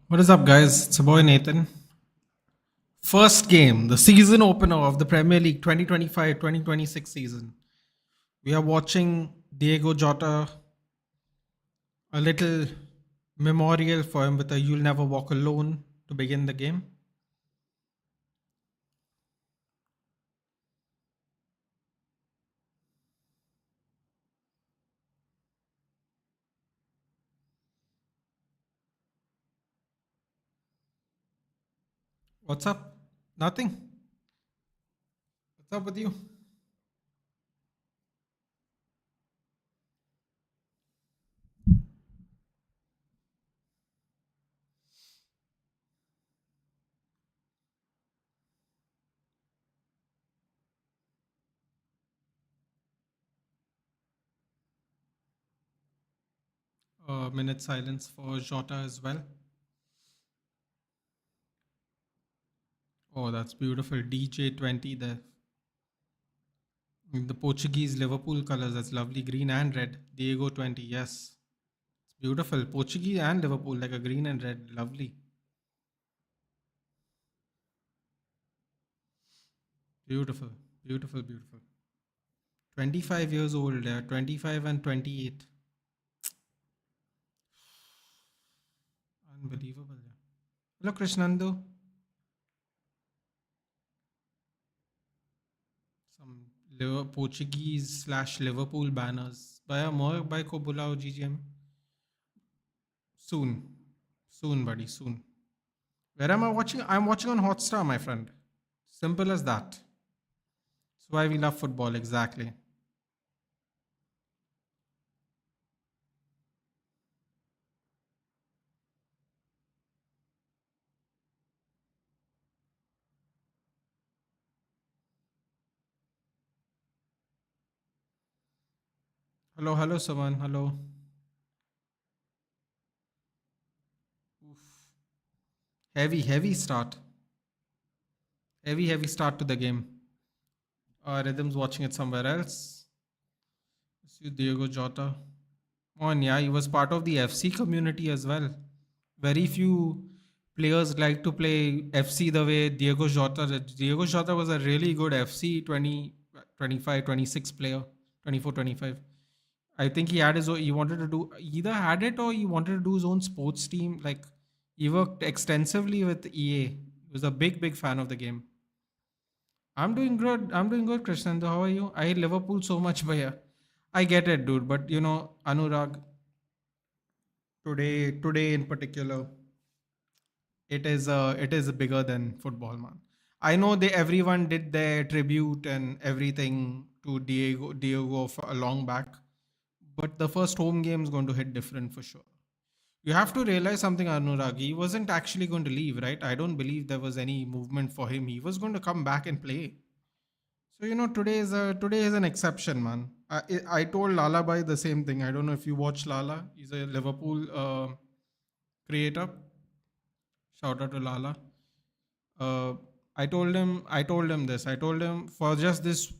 What is up, guys? It's your boy Nathan. First game, the season opener of the Premier League 2025-2026 season. We are watching Diego Jota, a little memorial for him with a You'll Never Walk Alone to begin the game. What's up? Nothing. What's up with you? A minute silence for Jota as well. Oh, that's beautiful. DJ20 there. The Portuguese Liverpool colors. That's lovely. Green and red. Diego 20. Yes. It's beautiful. Portuguese and Liverpool, like a green and red. Lovely. Beautiful. Beautiful. Beautiful. 25 years old. 25 and 28. Unbelievable. Hello, Krishnando. Some Portuguese slash Liverpool banners. Baya more by ko bulao GGM. Soon. Soon, buddy. Soon. Where am I watching? I'm watching on Hotstar, my friend. Simple as that. That's why we love football. Exactly. Hello, hello, someone. Hello. Oof. Heavy start. Heavy start to the game. Rhythm's watching it somewhere else. See Diego Jota. Oh, and yeah, he was part of the FC community as well. Very few players like to play FC the way Diego Jota did. Diego Jota was a really good FC 20, 25, 26 player, 24, 25. I think he had his own, he wanted to do, either had it or he wanted to do his own sports team. Like, he worked extensively with EA. He was a big fan of the game. I'm doing good. I'm doing good, Krishnando. How are you? I hate Liverpool so much, but yeah, I get it, dude. But Anurag, today in particular, it is bigger than football, man. I know they everyone did their tribute and everything to Diego for a long back, but the first home game is going to hit different for sure. You have to realize something, Anurag. He wasn't actually going to leave, right? I don't believe there was any movement for him. He was going to come back and play. So today is an exception, man. I told Lala by the same thing. I don't know if you watch Lala. He's a Liverpool creator. Shout out to Lala. Uh, I told him this. I told him for this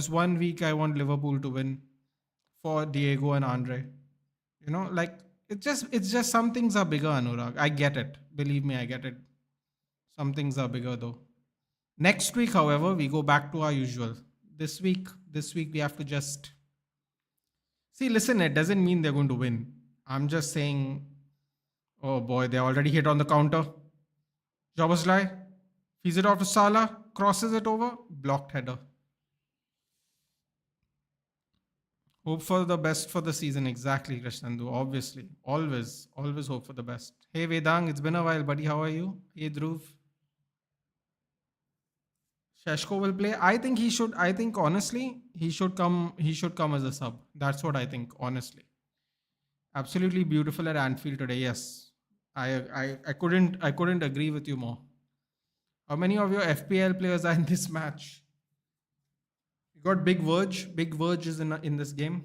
1 week, I want Liverpool to win for Diego and Andre. Like it's just some things are bigger, Anurag. I get it. Believe me, I get it. Some things are bigger though. Next week, however, we go back to our usual. This week we have to just see. Listen, it doesn't mean they're going to win. I'm just saying. Oh boy, they already hit on the counter. Joboslai feeds it off to Salah, crosses it over, blocked header. Hope for the best for the season. Exactly, Krishnandu. Obviously, always hope for the best. Hey Vedang, it's been a while, buddy. How are you? Hey Dhruv. Sheshko will play. I think he should. I think honestly, he should come. He should come as a sub. That's what I think. Honestly, absolutely beautiful at Anfield today. Yes, I couldn't agree with you more. How many of your FPL players are in this match? You got Big Verge. Big Verge is in this game.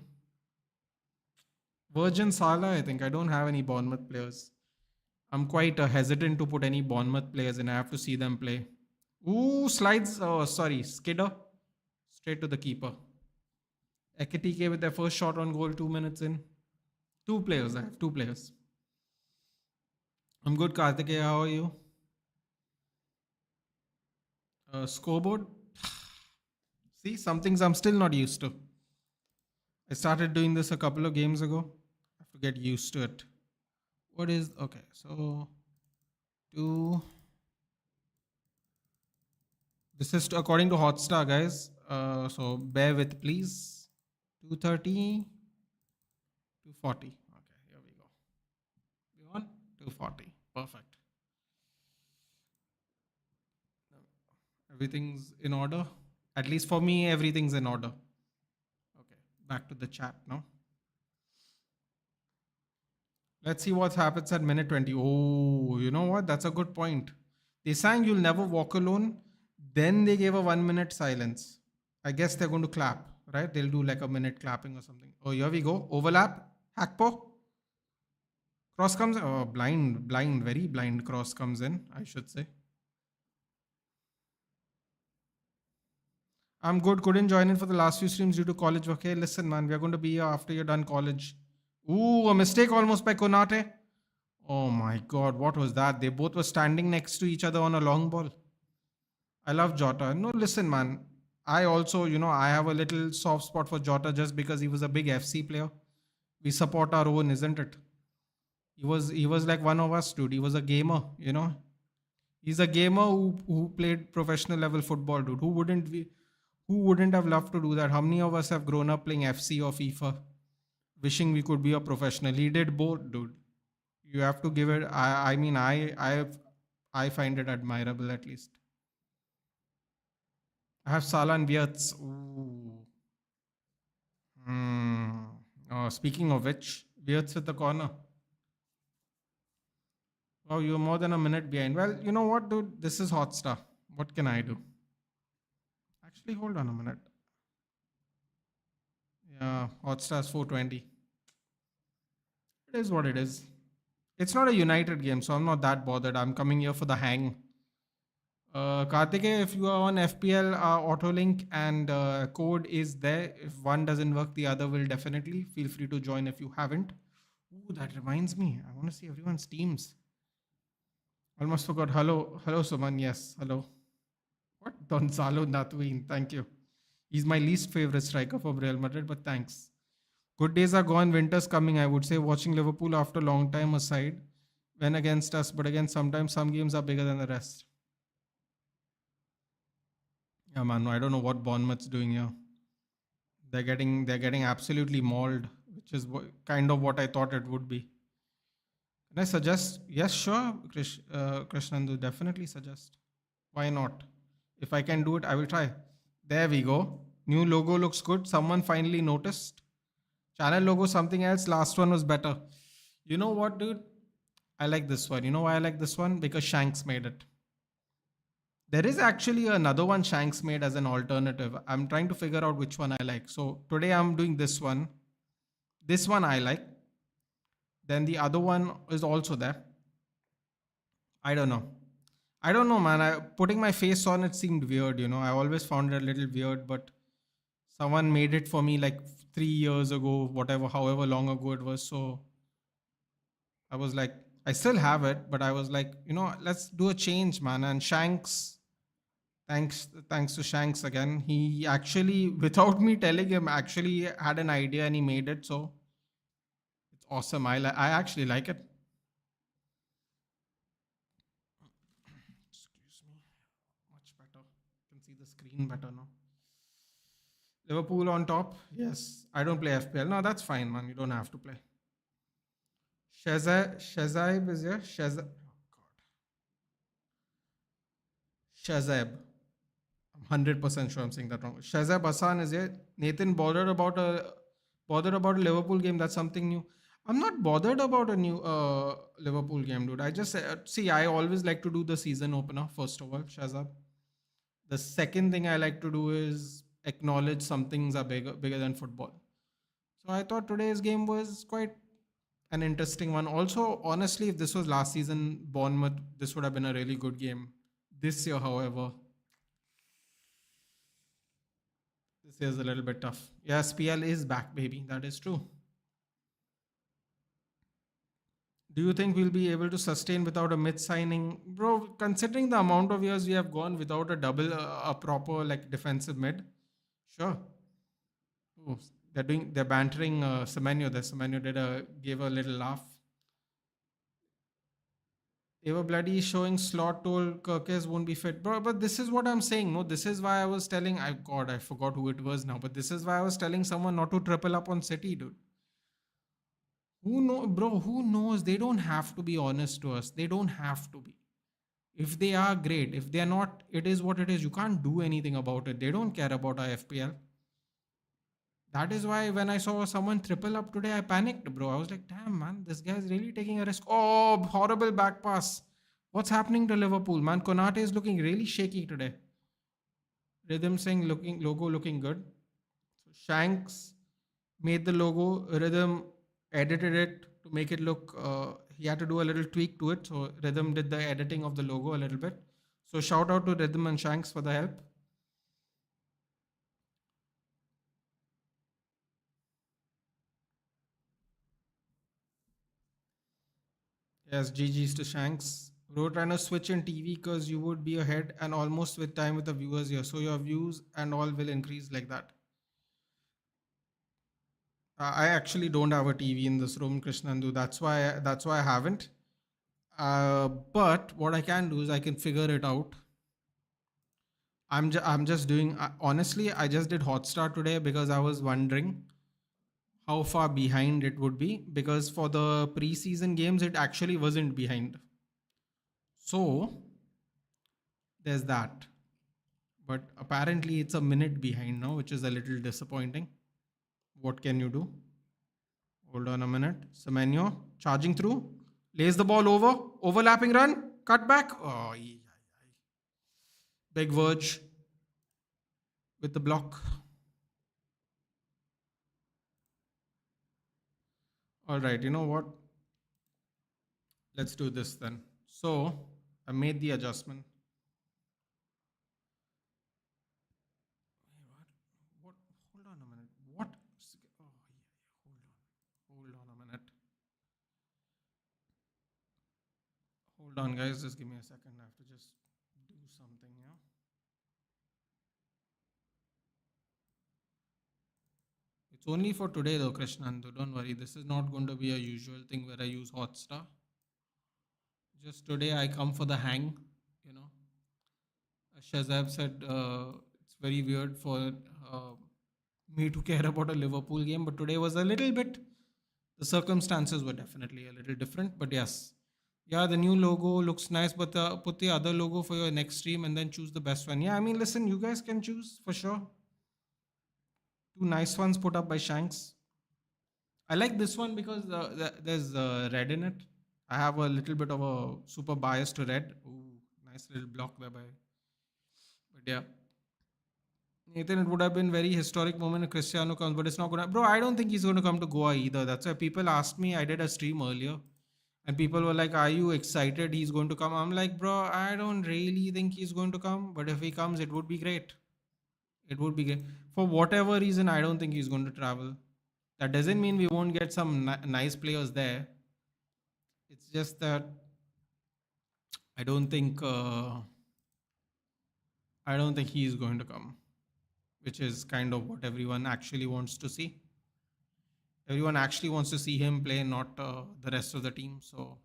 Verge and Salah. I think I don't have any Bournemouth players. I'm quite hesitant to put any Bournemouth players in. I have to see them play. Ooh, slides. Oh, sorry, skidder. Straight to the keeper. Ekitike with their first shot on goal 2 minutes in. Two players. I have two players. I'm good, Kartikeya. How are you? Scoreboard. See, some things I'm still not used to. I started doing this a couple of games ago. I have to get used to it. What is okay? So two. This is according to Hotstar, guys. So bear with, please. 230, 240. Okay, here we go. We on 240. Perfect. Everything's in order. At least for me, everything's in order. Okay, back to the chat now. Let's see what happens at minute 20. Oh, you know what? That's a good point. They sang You'll Never Walk Alone. Then they gave a 1 minute silence. I guess they're going to clap, right? They'll do like a minute clapping or something. Oh, here we go. Overlap. Hackpo. Cross comes. Oh, blind, very blind cross comes in, I should say. I'm good. Couldn't join in for the last few streams due to college work. Hey, listen, man, we are going to be here after you're done college. Ooh, a mistake almost by Konate. Oh my God, what was that? They both were standing next to each other on a long ball. I love Jota. No, listen, man. I also, I have a little soft spot for Jota just because he was a big FC player. We support our own, isn't it? He was like one of us, dude. He was a gamer. He's a gamer who played professional level football, dude. Who wouldn't have loved to do that? How many of us have grown up playing FC or FIFA, wishing we could be a professional? He did both, dude. You have to give it. I mean, I find it admirable at least. I have Salah and Wirtz. Ooh. Hmm. Oh, speaking of which, Wirtz with the corner. Oh, you're more than a minute behind. Well, you know what, dude? This is hot stuff. What can I do? Actually, hold on a minute. Yeah, Hotstar's 420. It is what it is. It's not a United game, so I'm not that bothered. I'm coming here for the hang. Kartike, if you are on FPL Autolink and code is there, if one doesn't work, the other will definitely. Feel free to join if you haven't. Ooh, that reminds me. I want to see everyone's teams. Almost forgot. Hello, Suman. Yes, hello. What? Gonzalo Natuin. Thank you. He's my least favorite striker from Real Madrid, but thanks. Good days are gone. Winter's coming. I would say watching Liverpool after a long time aside, when against us, but again, sometimes some games are bigger than the rest. Yeah, man. I don't know what Bournemouth's doing here. They're getting absolutely mauled, which is kind of what I thought it would be. Can I suggest? Yes, sure, Krishnandu. Definitely suggest. Why not? If I can do it, I will try. There we go. New logo looks good. Someone finally noticed. Channel logo, something else. Last one was better. You know what, dude? I like this one. You know why I like this one? Because Shanks made it. There is actually another one Shanks made as an alternative. I'm trying to figure out which one I like. So today I'm doing this one. This one I like. Then the other one is also there. I don't know. I don't know, man. Putting my face on it seemed weird. I always found it a little weird, but someone made it for me like 3 years ago, whatever, however long ago it was. So I was like, I still have it, but I was like, let's do a change, man. And Shanks, thanks to Shanks again. He actually, without me telling him, actually had an idea and he made it. So it's awesome. I actually like it. Excuse me. Much better. You can see the screen better now. Liverpool on top. Yes. I don't play FPL. No, that's fine, man. You don't have to play. Shazaib is here. Shazab. Oh, God. Shazab. I'm 100% sure I'm saying that wrong. Shazab Hassan is here. Nathan bothered about a Liverpool game. That's something new. I'm not bothered about a new Liverpool game, dude. I just see. I always like to do the season opener first of all, Shazab. The second thing I like to do is acknowledge some things are bigger than football. So I thought today's game was quite an interesting one. Also, honestly, if this was last season, Bournemouth, this would have been a really good game. This year, however, this year is a little bit tough. Yes, PL is back, baby. That is true. Do you think we'll be able to sustain without a mid signing, bro? Considering the amount of years we have gone without a double, a proper like defensive mid, sure. Oh, they're bantering Semenyo. The Semenyo gave a little laugh. They were bloody showing Slot told Kirkes won't be fit, bro. But this is what I'm saying. No, this is why I was telling. I forgot who it was now. But this is why I was telling someone not to triple up on City, dude. Who know, bro? Who knows? They don't have to be honest to us. They don't have to be. If they are great, if they are not, it is what it is. You can't do anything about it. They don't care about our FPL. That is why when I saw someone triple up today, I panicked, bro. I was like, damn, man, this guy is really taking a risk. Oh, horrible back pass. What's happening to Liverpool, man? Konate is looking really shaky today. Rhythm saying logo looking good. So Shanks made the logo. Rhythm edited it to make it look. He had to do a little tweak to it. So Rhythm did the editing of the logo a little bit. So shout out to Rhythm and Shanks for the help. Yes, GG's to Shanks. Roadrunner switch in TV because you would be ahead and almost with time with the viewers here. So your views and all will increase like that. I actually don't have a TV in this room, Krishnandu. That's why I haven't. But what I can do is I can figure it out. I'm just doing. Honestly, I just did Hotstar today because I was wondering how far behind it would be because for the preseason games it actually wasn't behind. So there's that. But apparently it's a minute behind now, which is a little disappointing. What can you do? Hold on a minute. Semenyo charging through, lays the ball over, overlapping run, cut back. Oh, big verge with the block. All right, you know what? Let's do this then. So I made the adjustment. What? Hold on a minute. What? Oh, yeah. Hold on a minute. Hold on, guys. Just give me a second. I have to just do something. Yeah. It's only for today though, Krishnandu. Don't worry. This is not going to be a usual thing where I use Hotstar. Just today I come for the hang, you know. Shazab said it's very weird for me to care about a Liverpool game, but today was a little bit, the circumstances were definitely a little different. But yes, yeah, the new logo looks nice, but put the other logo for your next stream and then choose the best one. Yeah, I mean, listen, you guys can choose for sure. Two nice ones put up by Shanks. I like this one because there's red in it. I have a little bit of a super bias to red. Ooh, nice little block there by. But yeah, Nathan, it would have been very historic moment if Cristiano comes, but it's not gonna. Bro, I don't think he's going to come to Goa either. That's why people asked me. I did a stream earlier, and people were like, "Are you excited? He's going to come?" I'm like, "Bro, I don't really think he's going to come, but if he comes, it would be great. It would be great. For whatever reason, I don't think he's going to travel. That doesn't mean we won't get some nice players there. It's just that I don't think I don't think he is going to come, which is kind of what everyone actually wants to see. Everyone actually wants to see him play, not the rest of the team. So,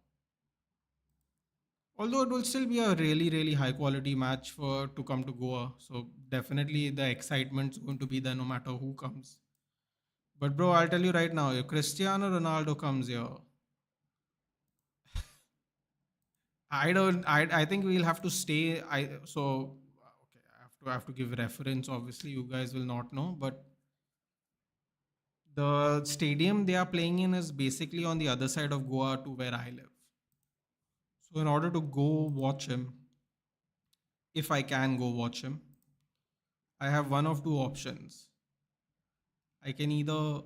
although it will still be a really, really high quality match for to come to Goa, so definitely the excitement's going to be there no matter who comes. But bro, I'll tell you right now, if Cristiano Ronaldo comes here, I don't. I think we'll have to stay. Okay. I have to give reference. Obviously, you guys will not know, but the stadium they are playing in is basically on the other side of Goa to where I live. So in order to go watch him, if I can go watch him, I have one of two options. I can either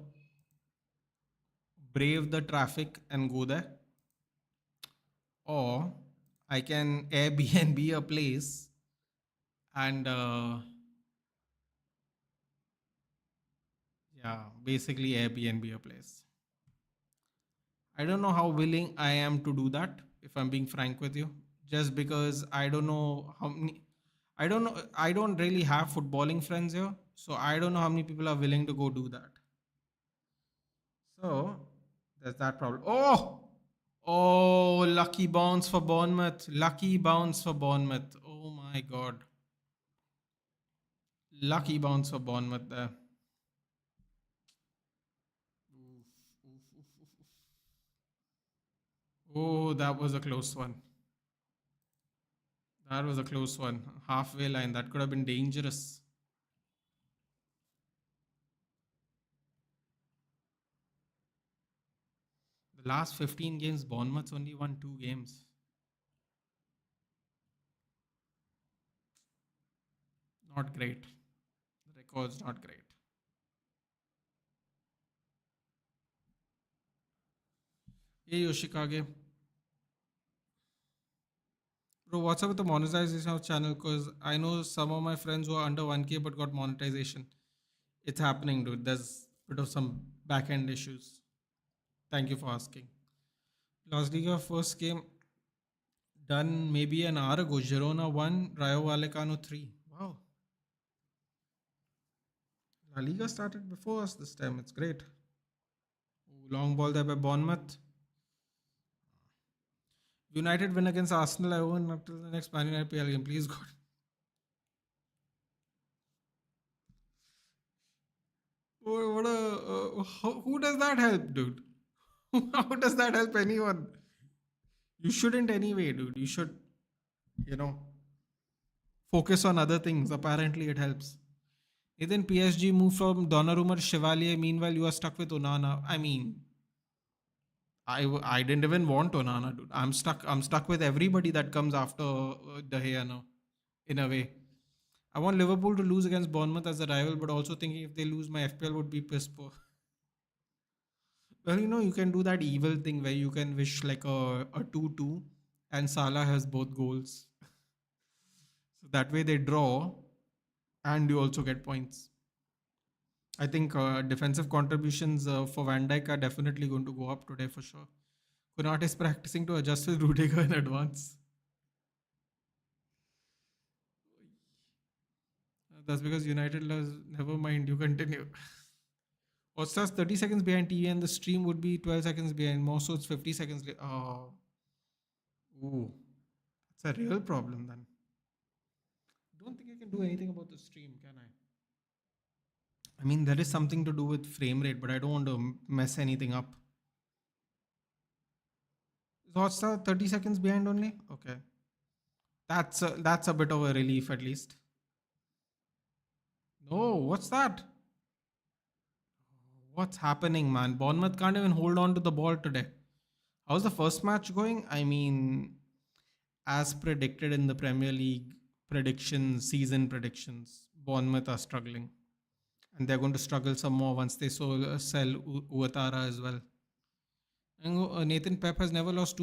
brave the traffic and go there, or I can Airbnb a place and yeah, basically Airbnb a place. I don't know how willing I am to do that, if I'm being frank with you. Just because I don't know how many, I don't know, I don't really have footballing friends here. So I don't know how many people are willing to go do that. So there's that problem. Oh, lucky bounce for Bournemouth. Lucky bounce for Bournemouth. Oh my God. Lucky bounce for Bournemouth there. Oof, oof, oof, oof, oof. Oh, that was a close one. That was a close one. Halfway line. That could have been dangerous. The last 15 games, Bournemouth's only won 2 games. Not great. The record's not great. Hey, Yoshikage. Bro, what's up with the monetization of channel? Because I know some of my friends who are under 1K but got monetization. It's happening, dude. There's a bit of some back end issues. Thank you for asking. Last Liga first game done maybe an hour ago. Girona 1, Rayo Vallecano 3. Wow. La Liga started before us this time. It's great. Ooh, long ball there by Bournemouth. United win against Arsenal. I won until the next Man United PL game. Please, God. What a, who does that help, dude? How does that help anyone? You shouldn't anyway, dude. You should, you know, focus on other things. Apparently, it helps. Then PSG moved from Donnarumma to Chevalier. Meanwhile, you are stuck with Onana. I mean, I didn't even want Onana, dude. I'm stuck. I'm stuck with everybody that comes after De Gea now, in a way. I want Liverpool to lose against Bournemouth as a rival, but also thinking if they lose, my FPL would be piss poor. Well, you can do that evil thing where you can wish like a 2-2 and Salah has both goals. So that way they draw and you also get points. I think defensive contributions for Van Dijk are definitely going to go up today for sure. Kunat is practicing to adjust with Rudiger in advance. That's because United loves. Never mind, you continue. Hotstars 30 seconds behind TV and the stream would be 12 seconds behind. More so it's 50 seconds late. Oh, ooh, that's a real problem then. Don't think I can do anything about the stream, can I? I mean, there is something to do with frame rate, but I don't want to mess anything up. Is Hotstar 30 seconds behind only? Okay. That's a bit of a relief at least. No, what's that? What's happening, man? Bournemouth can't even hold on to the ball today. How's the first match going? I mean, as predicted in the Premier League predictions, season predictions, Bournemouth are struggling. And they're going to struggle some more once they sell Uatara as well. And Nathan Pep has never lost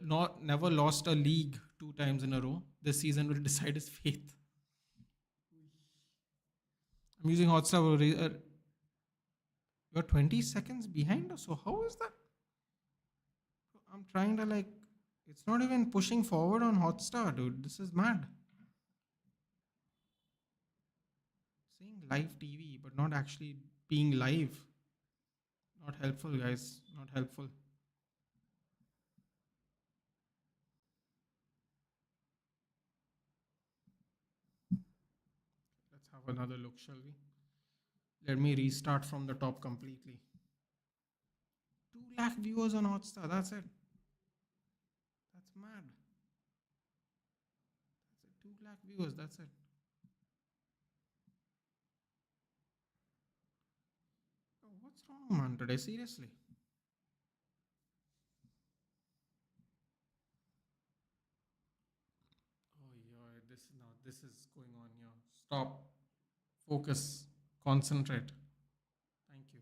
not never lost a league 2 times in a row. This season will decide his fate. I'm using Hotstar. You're 20 seconds behind, so how is that? I'm trying to like. It's not even pushing forward on Hotstar, dude. This is mad. Saying live TV, but not actually being live. Not helpful, guys. Not helpful. Let's have another look, shall we? Let me restart from the top completely. 2 lakh viewers on Hotstar. That's it. That's mad. That's it. 2 lakh viewers. That's it. Oh, what's wrong, man, today? Seriously. Oh, yeah. This is going on here. Stop. Focus. Concentrate. Thank you.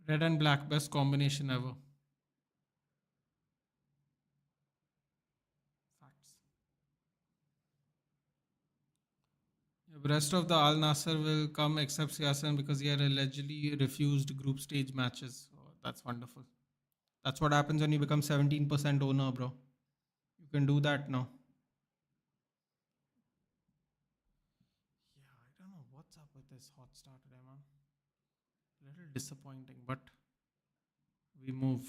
Red and black, best combination ever. Facts. Yeah, the rest of the Al Nasser will come except Siasan because he had allegedly refused group stage matches. Oh, that's wonderful. That's what happens when you become 17% owner, bro. You can do that now. Yeah, I don't know what's up with this hot start today, man. A little disappointing, but we move.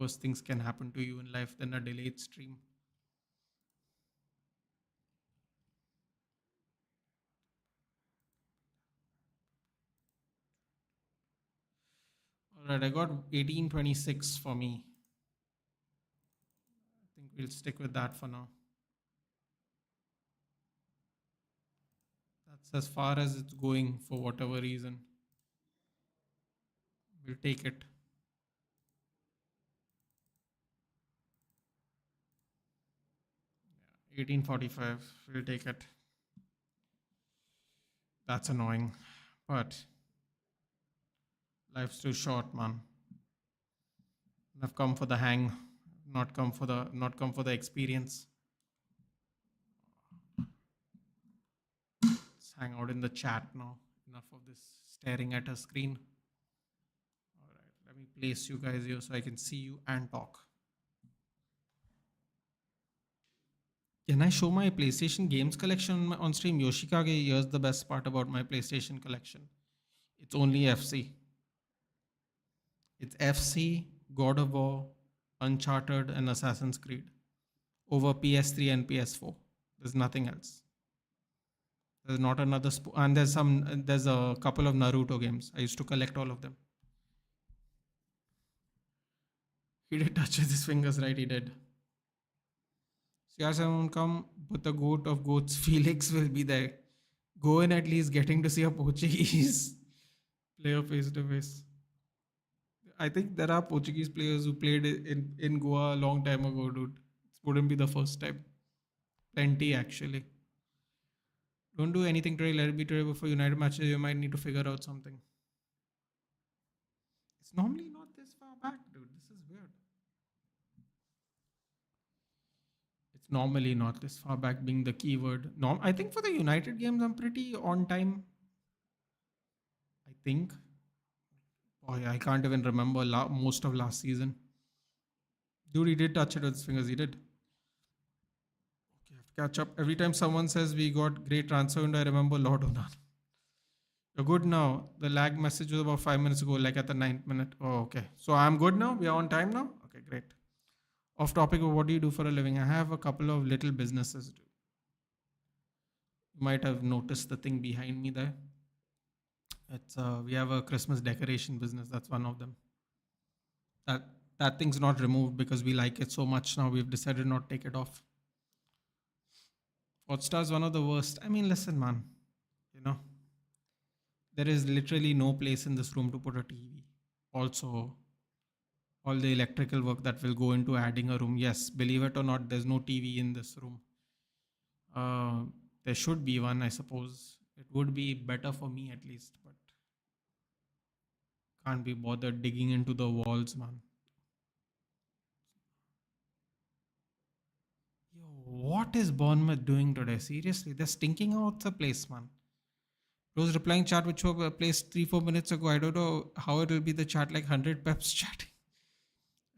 Worse things can happen to you in life than a delayed stream. All right, I got 1826 for me. I think we'll stick with that for now. That's as far as it's going for whatever reason. We'll take it. 1845. We'll take it. That's annoying. But life's too short, man. I've come for the hang, not come for the experience. Let's hang out in the chat now. Enough of this staring at a screen. All right, let me place you guys here so I can see you and talk. Can I show my PlayStation games collection on stream? Yoshikage, here's the best part about my PlayStation collection. It's only FC. It's FC, God of War, Uncharted, and Assassin's Creed over PS3 and PS4. There's nothing else. There's not another and there's a couple of Naruto games. I used to collect all of them. He did touch with his fingers, right? He did. CR7 won't come, but the goat of goats, Felix, will be there. Go in at least getting to see a Portuguese player face to face. I think there are Portuguese players who played in Goa a long time ago, dude. This wouldn't be the first time. Plenty, actually. Don't do anything today. Let it be today before United matches. You might need to figure out something. It's normally not this far back, dude. This is weird. It's normally not this far back being the keyword. I think for the United games, I'm pretty on time. I think. Boy, I can't even remember most of last season. Dude, he did touch it with his fingers. He did. Okay, I have to catch up. Every time someone says we got great transfer window, I remember Lord Onan. You're good now. The lag message was about 5 minutes ago, like at the 9th minute. Oh, okay. So I'm good now. We are on time now. Okay, great. Off topic of what do you do for a living? I have a couple of little businesses. You might have noticed the thing behind me there. It's we have a Christmas decoration business. That's one of them. That thing's not removed because we like it so much now. We've decided not to take it off. Hotstar is one of the worst. I mean, listen, man. You know, there is literally no place in this room to put a TV. Also, all the electrical work that will go into adding a room. Yes, believe it or not, there's no TV in this room. There should be one, I suppose. It would be better for me at least, but can't be bothered digging into the walls, man. Yo, what is Bournemouth doing today? Seriously, they're stinking out the place, man. Rose replying chat which were placed 3-4 minutes ago. I don't know how it will be the chat like 100 peps chatting.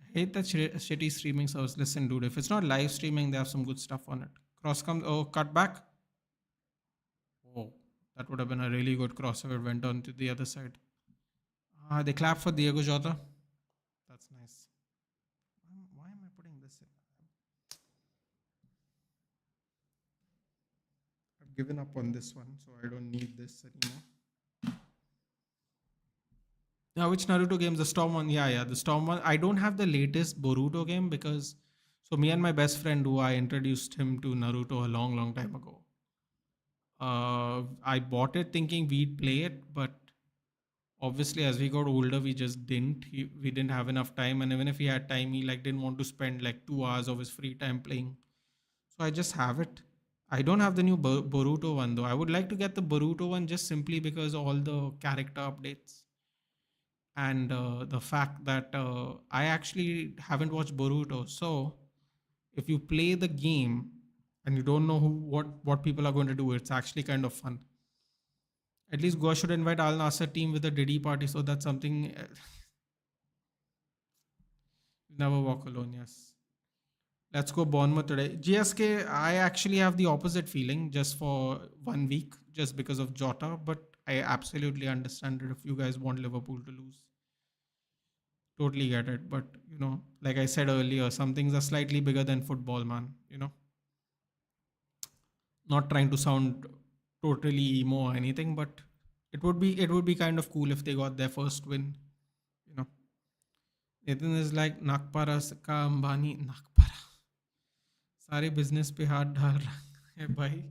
I hate that shitty streaming service. Listen, dude, if it's not live streaming, they have some good stuff on it. Cross comes. Oh, cut back. Oh, that would have been a really good cross if it went on to the other side. They clap for Diego Jota. That's nice. Why am I putting this in? I've given up on this one, so I don't need this anymore. Now, which Naruto games? The Storm one. Yeah, the Storm one. I don't have the latest Boruto game because, so me and my best friend, who I introduced him to Naruto a long, long time ago. I bought it thinking we'd play it, but obviously as we got older, we just didn't. We didn't have enough time, and even if he had time, he like didn't want to spend like 2 hours of his free time playing. So I just have it. I don't have the new Boruto one though. I would like to get the Boruto one just simply because all the character updates. and the fact that I actually haven't watched Boruto. So if you play the game and you don't know what people are going to do, it's actually kind of fun. At least Goa should invite Al Nasser team with a Diddy party, so that's something. Never walk alone. Yes. Let's go Bournemouth today. GSK, I actually have the opposite feeling just for 1 week, just because of Jota. But I absolutely understand it if you guys want Liverpool to lose. Totally get it. But, like I said earlier, some things are slightly bigger than football, man. Not trying to sound totally emo or anything, but it would be kind of cool if they got their first win. You know, Nathan is like Nakpara का Ambani Nakpara सारे business पे हाथ डाल रहा है भाई.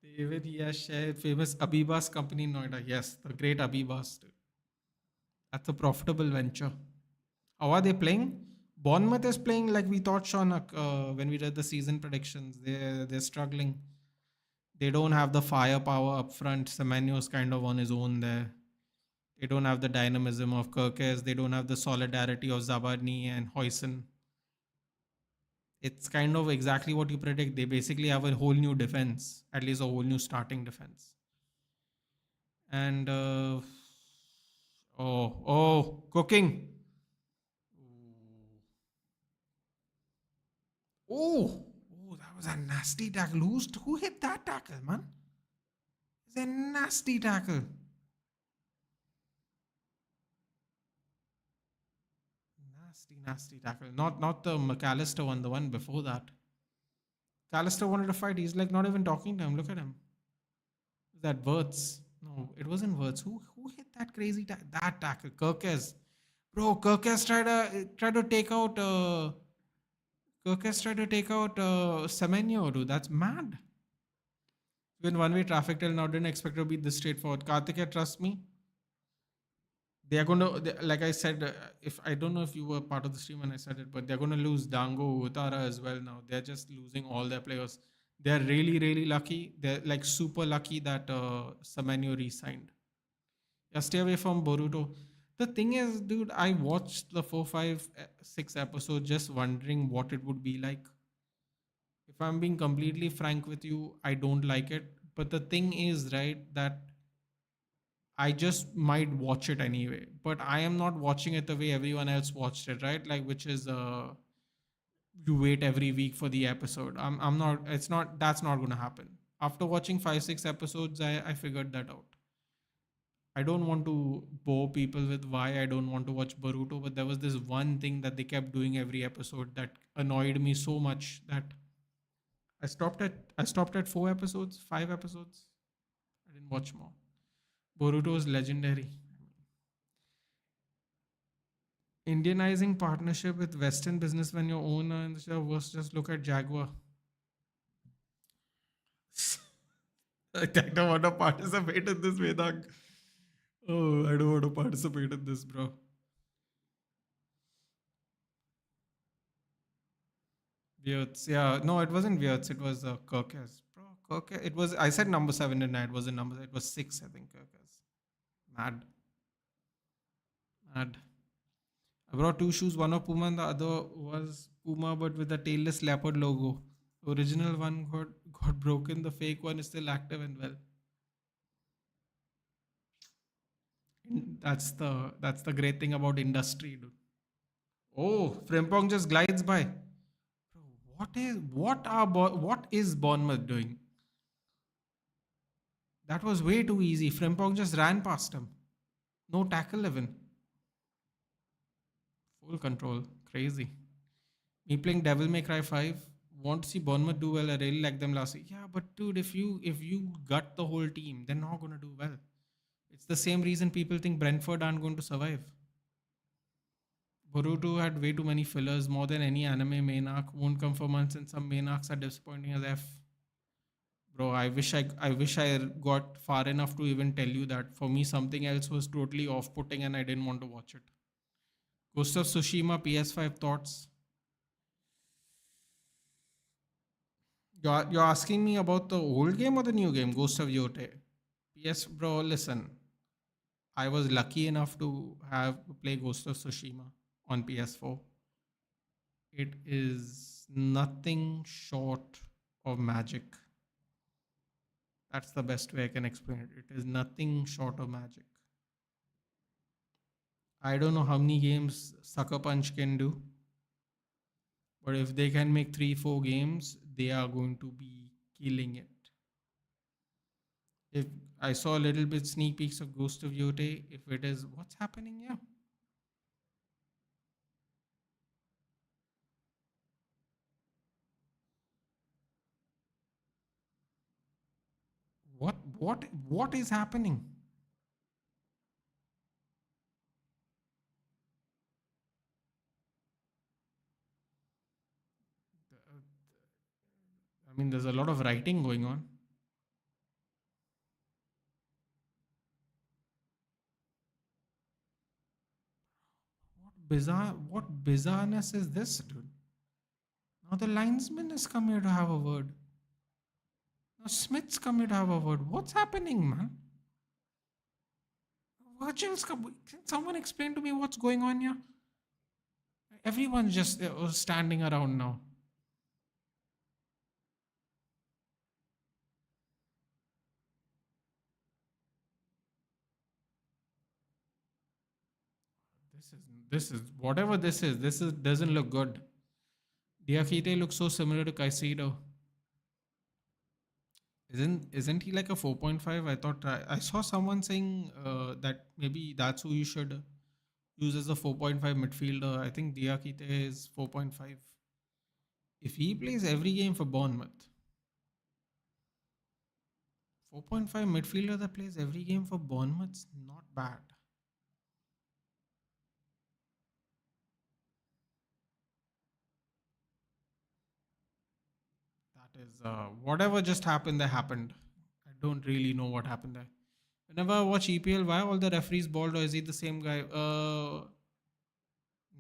David Yash famous Abibas company in Noida. Yes, the great Abibas. That's a profitable venture. How are they playing? Bournemouth is playing like we thought, Sean, when we did the season predictions. They're struggling. They don't have the firepower up front. Semenyo's kind of on his own there. They don't have the dynamism of Kirkes. They don't have the solidarity of Zabarni and Hoyson. It's kind of exactly what you predict. They basically have a whole new defense, at least a whole new starting defense. And cooking. That was a nasty tackle. Who hit that tackle, man? It's a nasty tackle. Nasty tackle. Not the McAllister one, the one before that. McAllister wanted to fight. He's like not even talking to him. Look at him. Is that Wirtz? No, it wasn't Wirtz. Who hit that crazy that tackle? Kirkes. Bro, Kirkes tried to take out Semenyo, dude. That's mad. Been one way traffic till now. Didn't expect to be this straightforward. Karthik, trust me. They are going to, like I said, if I don't know if you were part of the stream when I said it, but they're going to lose Dango, Utara as well now. They're just losing all their players. They're really, really lucky. They're like super lucky that Semenyo re-signed. Yeah, stay away from Boruto. The thing is, dude, I watched the 4, 5, 6 episodes just wondering what it would be like. If I'm being completely frank with you, I don't like it. But the thing is, right, that I just might watch it anyway. But I am not watching it the way everyone else watched it, right? Like, which is you wait every week for the episode. I'm not. It's not. That's not going to happen. After watching 5, 6 episodes, I figured that out. I don't want to bore people with why I don't want to watch Boruto, but there was this one thing that they kept doing every episode that annoyed me so much that I stopped at 4 episodes, 5 episodes. I didn't watch more. Boruto is legendary. Indianizing partnership with Western business when your owner and the was just look at Jaguar. I don't want to participate in this, Vedang. Oh, I don't want to participate in this, bro. Wirtz. Yeah, no, it wasn't Wirtz. It was Kirkes. Bro, Kirkes. It was, I said number 7 and it wasn't number, it was 6, I think, Kirkes. Mad. Mad. I brought 2 shoes, one of Puma and the other was Puma but with the tailless leopard logo. Original one got broken. The fake one is still active and well. That's the great thing about industry, dude. Oh, Frimpong just glides by. Bro, what is Bournemouth doing? That was way too easy. Frimpong just ran past him. No tackle even. Full control. Crazy. Me playing Devil May Cry 5. Want to see Bournemouth do well. I really like them last week. Yeah, but dude, if you gut the whole team, they're not gonna do well. It's the same reason people think Brentford aren't going to survive. Boruto had way too many fillers, more than any anime main arc. Won't come for months, and some main arcs are disappointing as F. Bro, I wish I got far enough to even tell you that. For me, something else was totally off-putting, and I didn't want to watch it. Ghost of Tsushima PS5 thoughts. You're asking me about the old game or the new game, Ghost of Yote? Yes, bro. Listen, I was lucky enough to have play Ghost of Tsushima on PS4. It is nothing short of magic. That's the best way I can explain it. It is nothing short of magic. I don't know how many games Sucker Punch can do, but if they can make 3, 4 games, they are going to be killing it. If I saw a little bit sneak peeks of Ghost of Yote, if it is what's happening here? What is happening? I mean, there's a lot of writing going on. What bizarreness is this, dude? Now the linesman has come here to have a word. Now Smith's come here to have a word. What's happening, man? Virgil's come. Can someone explain to me what's going on here? Everyone's just standing around now. This is whatever this is. This is doesn't look good. Diakite looks so similar to Caicedo. Isn't he like a 4.5? I thought I saw someone saying that maybe that's who you should use as a 4.5 midfielder. I think Diakite is 4.5. If he plays every game for Bournemouth, 4.5 midfielder that plays every game for Bournemouth's not bad. That is whatever just happened there happened. I don't really know what happened there. Whenever I watch EPL, why all the referees bald or is he the same guy?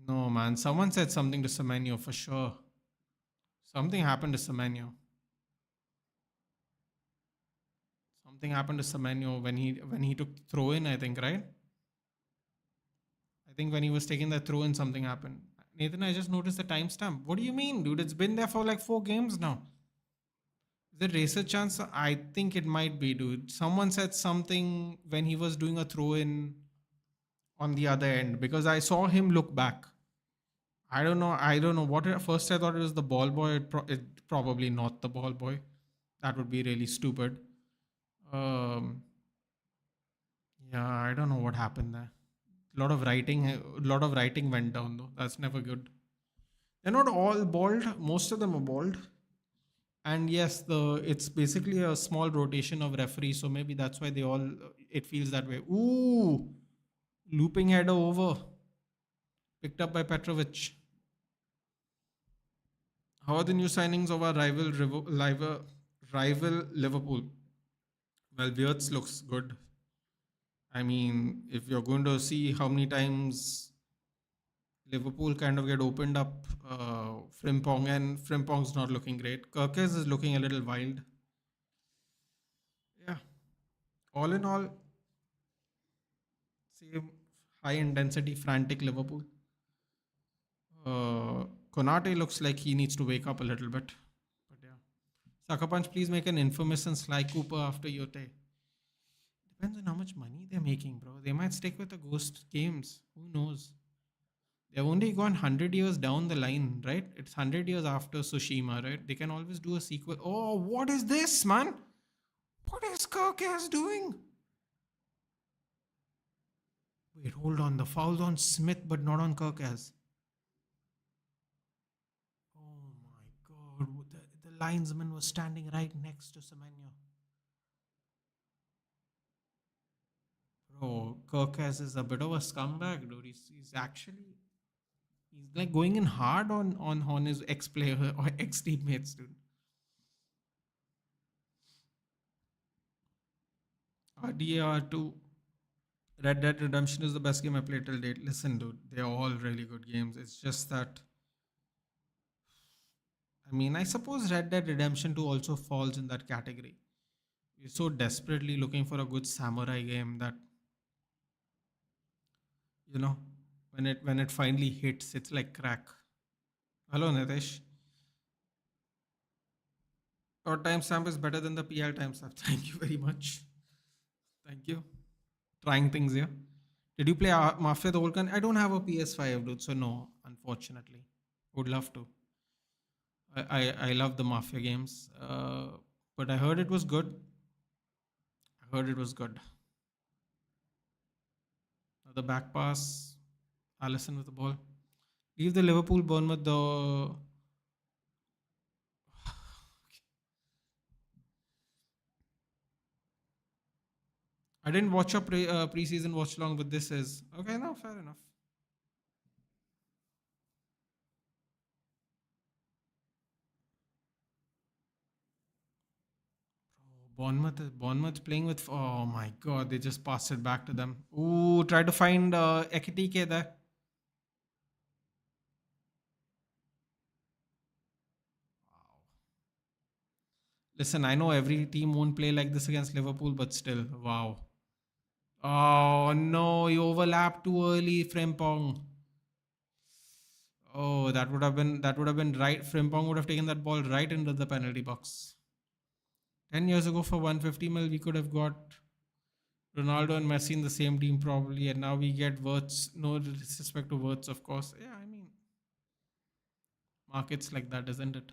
No man. Someone said something to Semenyo for sure. Something happened to Semenyo. Something happened to Semenyo when he took throw in, I think, right? I think when he was taking that throw in, something happened. Nathan, I just noticed the timestamp. What do you mean, dude? It's been there for like 4 games now. Is it racer chance? I think it might be, dude. Someone said something when he was doing a throw in on the other end because I saw him look back. I don't know. I don't know what. At first, I thought it was the ball boy. It probably not the ball boy. That would be really stupid. Um, yeah, I don't know what happened there. A lot of writing went down though. That's never good. They're not all bald. Most of them are bald. And yes, the it's basically a small rotation of referees, so maybe that's why they all it feels that way. Ooh, looping header over, picked up by Petrovic. How are the new signings of our rival Liverpool? Well, Wirtz looks good. I mean, if you're going to see how many times Liverpool kind of get opened up, Frimpong's not looking great. Kirkes is looking a little wild. Yeah, all in all, same high intensity, frantic Liverpool. Konate looks like he needs to wake up a little bit. But yeah. Sucker Punch, please make an infamous and Sly Cooper after Yote. Depends on how much money they're making, bro. They might stick with the ghost games. Who knows? They've only gone 100 years down the line, right? It's 100 years after Tsushima, right? They can always do a sequel. Oh, what is this, man? What is Kirkaz doing? Wait, hold on. The foul's on Smith, but not on Kirkaz. Oh my god. The linesman was standing right next to Semenyo. Bro, Kirkaz is a bit of a scumbag, dude. He's actually he's like going in hard on his ex player or ex teammates, dude. RDR2 Red Dead Redemption is the best game I played till date. Listen, dude, they're all really good games. It's just that I mean, I suppose Red Dead Redemption 2 also falls in that category. You're so desperately looking for a good samurai game that You know, when it finally hits, it's like crack. Hello, Nitesh. Your timestamp is better than the PL timestamp. Thank you very much. Thank you. Trying things here. Did you play Mafia the Volcan? I don't have a PS5, dude, so no, unfortunately. Would love to. I love the Mafia games, but I heard it was good. I heard it was good. The back pass, Allison with the ball. Leave the Liverpool Bournemouth. I didn't watch a preseason watch along, but this is okay. No, fair enough. Bournemouth playing with. Oh my god, they just passed it back to them. Ooh, try to find Ekitike there. Listen, I know every team won't play like this against Liverpool, but still, wow. Oh no, you overlapped too early, Frimpong. Oh, that would have been right. Frimpong would have taken that ball right into the penalty box. 10 years ago, for 150 mil, we could have got Ronaldo and Messi in the same team probably, and now we get Wirtz. No disrespect to Wirtz, of course. Yeah, I mean, markets like that, isn't it?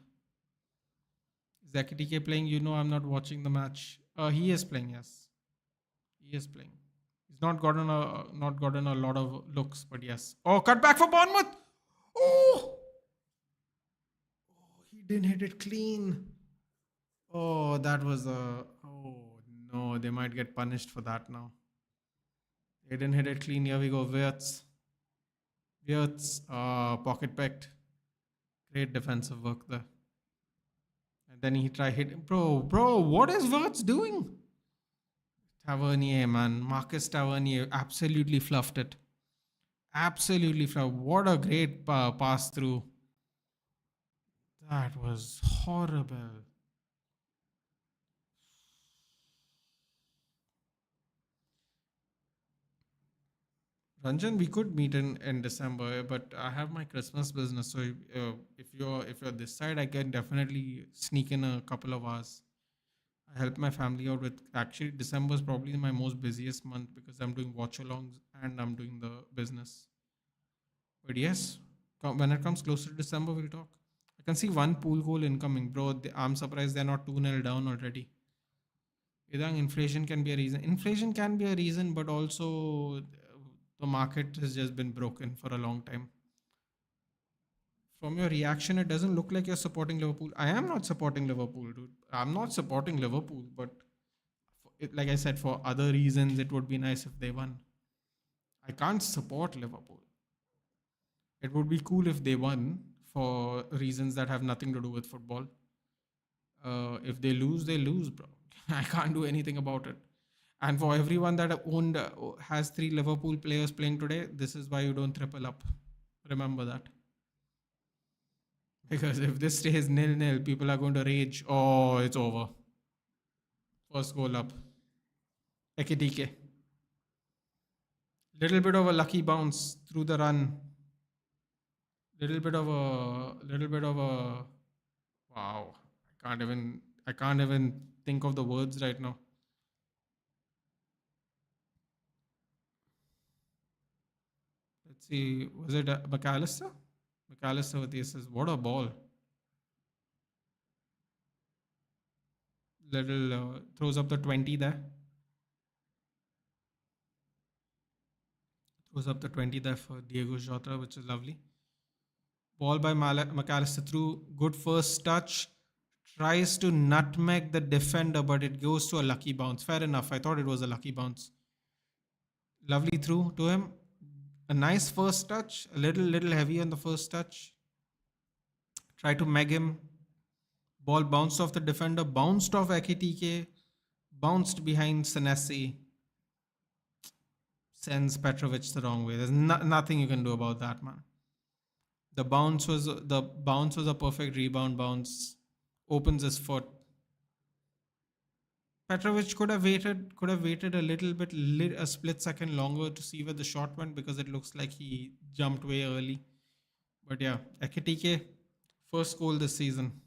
Is Ekitike playing? You know, I'm not watching the match. He is playing. Yes, he is playing. He's not gotten a lot of looks, but yes. Oh, cut back for Bournemouth. Oh, he didn't hit it clean. Oh, that was a. Oh no, they might get punished for that now. They didn't hit it clean. Here we go. Wirtz, pocket pecked. Great defensive work there. And then he tried hitting. Bro, what is Wirtz doing? Tavernier, man. Marcus Tavernier absolutely fluffed it. Absolutely fluffed. What a great pass through. That was horrible. Ranjan, we could meet in December, but I have my Christmas business. So if you're this side, I can definitely sneak in a couple of hours. I help my family out with. Actually, December is probably my most busiest month because I'm doing watch-alongs and I'm doing the business. But yes, when it comes closer to December, we'll talk. I can see one pool goal incoming, bro. I'm surprised they're not 2-0 down already. Idang, inflation can be a reason. Inflation can be a reason, but also the market has just been broken for a long time. From your reaction, it doesn't look like you're supporting Liverpool. I am not supporting Liverpool, dude. I'm not supporting Liverpool, but like I said, for other reasons, it would be nice if they won. I can't support Liverpool. It would be cool if they won for reasons that have nothing to do with football. If they lose, bro. I can't do anything about it. And for everyone that owned has three Liverpool players playing today, this is why you don't triple up. Remember that. Because if this stays nil-nil, people are going to rage. Oh, it's over. First goal up. Ekitike. Little bit of a lucky bounce through the run. Little bit of a wow. I can't even think of the words right now. Let's see. Was it McAllister? McAllister with the assist. What a ball. Little throws up the 20 there. Throws up the 20 there for Diego Jota, which is lovely. Ball by McAllister through. Good first touch. Tries to nutmeg the defender, but it goes to a lucky bounce. Fair enough. I thought it was a lucky bounce. Lovely through to him. A nice first touch. A little heavy on the first touch. Try to meg him. Ball bounced off the defender. Bounced off Ekitike. Bounced behind Senesi. Sends Petrovic the wrong way. There's nothing you can do about that, man. The bounce was a perfect rebound bounce. Opens his foot. Petrovic could have waited a little bit, a split second longer to see where the shot went because it looks like he jumped way early. But yeah, Ekitike, first goal this season,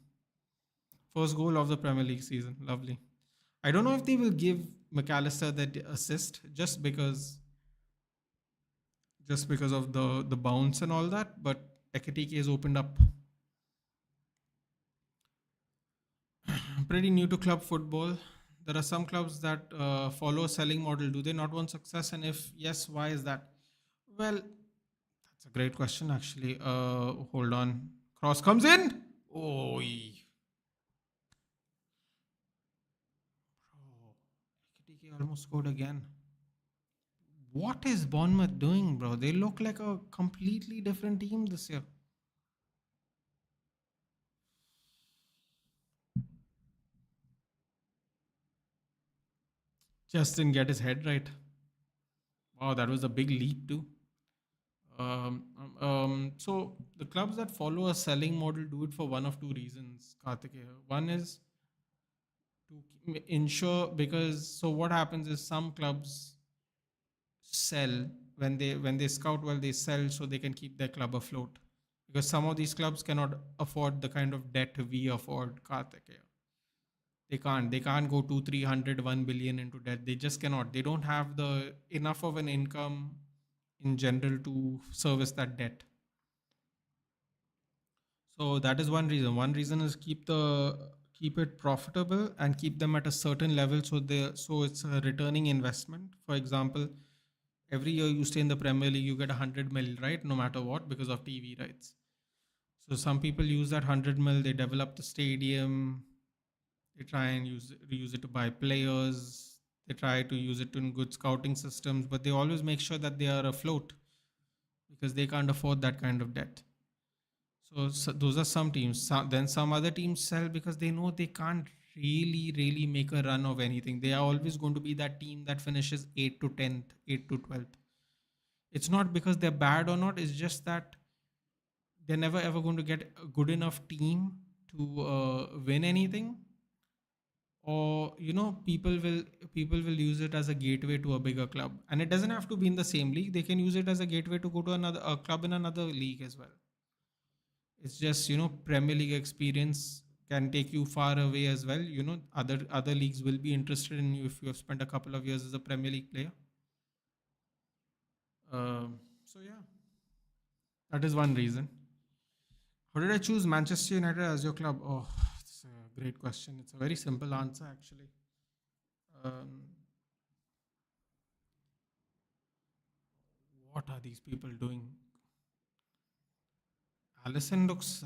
first goal of the Premier League season. Lovely. I don't know if they will give McAllister that assist just because of the bounce and all that, but Ekitike has opened up. Pretty new to club football. There are some clubs that follow a selling model. Do they not want success? And if yes, why is that? Well, that's a great question, actually. Hold on. Cross comes in. Oh, KTK almost scored again. What is Bournemouth doing, bro? They look like a completely different team this year. Just didn't get his head right. Wow, that was a big leap too. So the clubs that follow a selling model do it for one of two reasons, Kartikeya. One is to ensure, because so what happens is some clubs sell when they scout well, they sell so they can keep their club afloat, because some of these clubs cannot afford the kind of debt we afford, Kartikeya. They can't go 2 300 1 billion into debt. They just cannot. They don't have the enough of an income in general to service that debt. So that is one reason. One reason is keep it profitable and keep them at a certain level, so it's a returning investment. For example, every year you stay in the Premier League, you get 100 mil, right? No matter what, because of TV rights. So some people use that 100 mil, they develop the stadium, they try and reuse it to buy players, they try to use it in good scouting systems, but they always make sure that they are afloat because they can't afford that kind of debt. So those are some teams. Then some other teams sell because they know they can't really make a run of anything. They are always going to be that team that finishes 8th to 10th, 8th to 12th. It's not because they're bad or not. It's just that they're never ever going to get a good enough team to win anything. Or people will use it as a gateway to a bigger club, and it doesn't have to be in the same league. They can use it as a gateway to go to another a club in another league as well. It's just, Premier League experience can take you far away as well. Other leagues will be interested in you if you have spent a couple of years as a Premier League player. So yeah, that is one reason. How did I choose Manchester United as your club? Oh, it's a great question. It's a very simple answer, actually. Um, what are these people doing? Allison's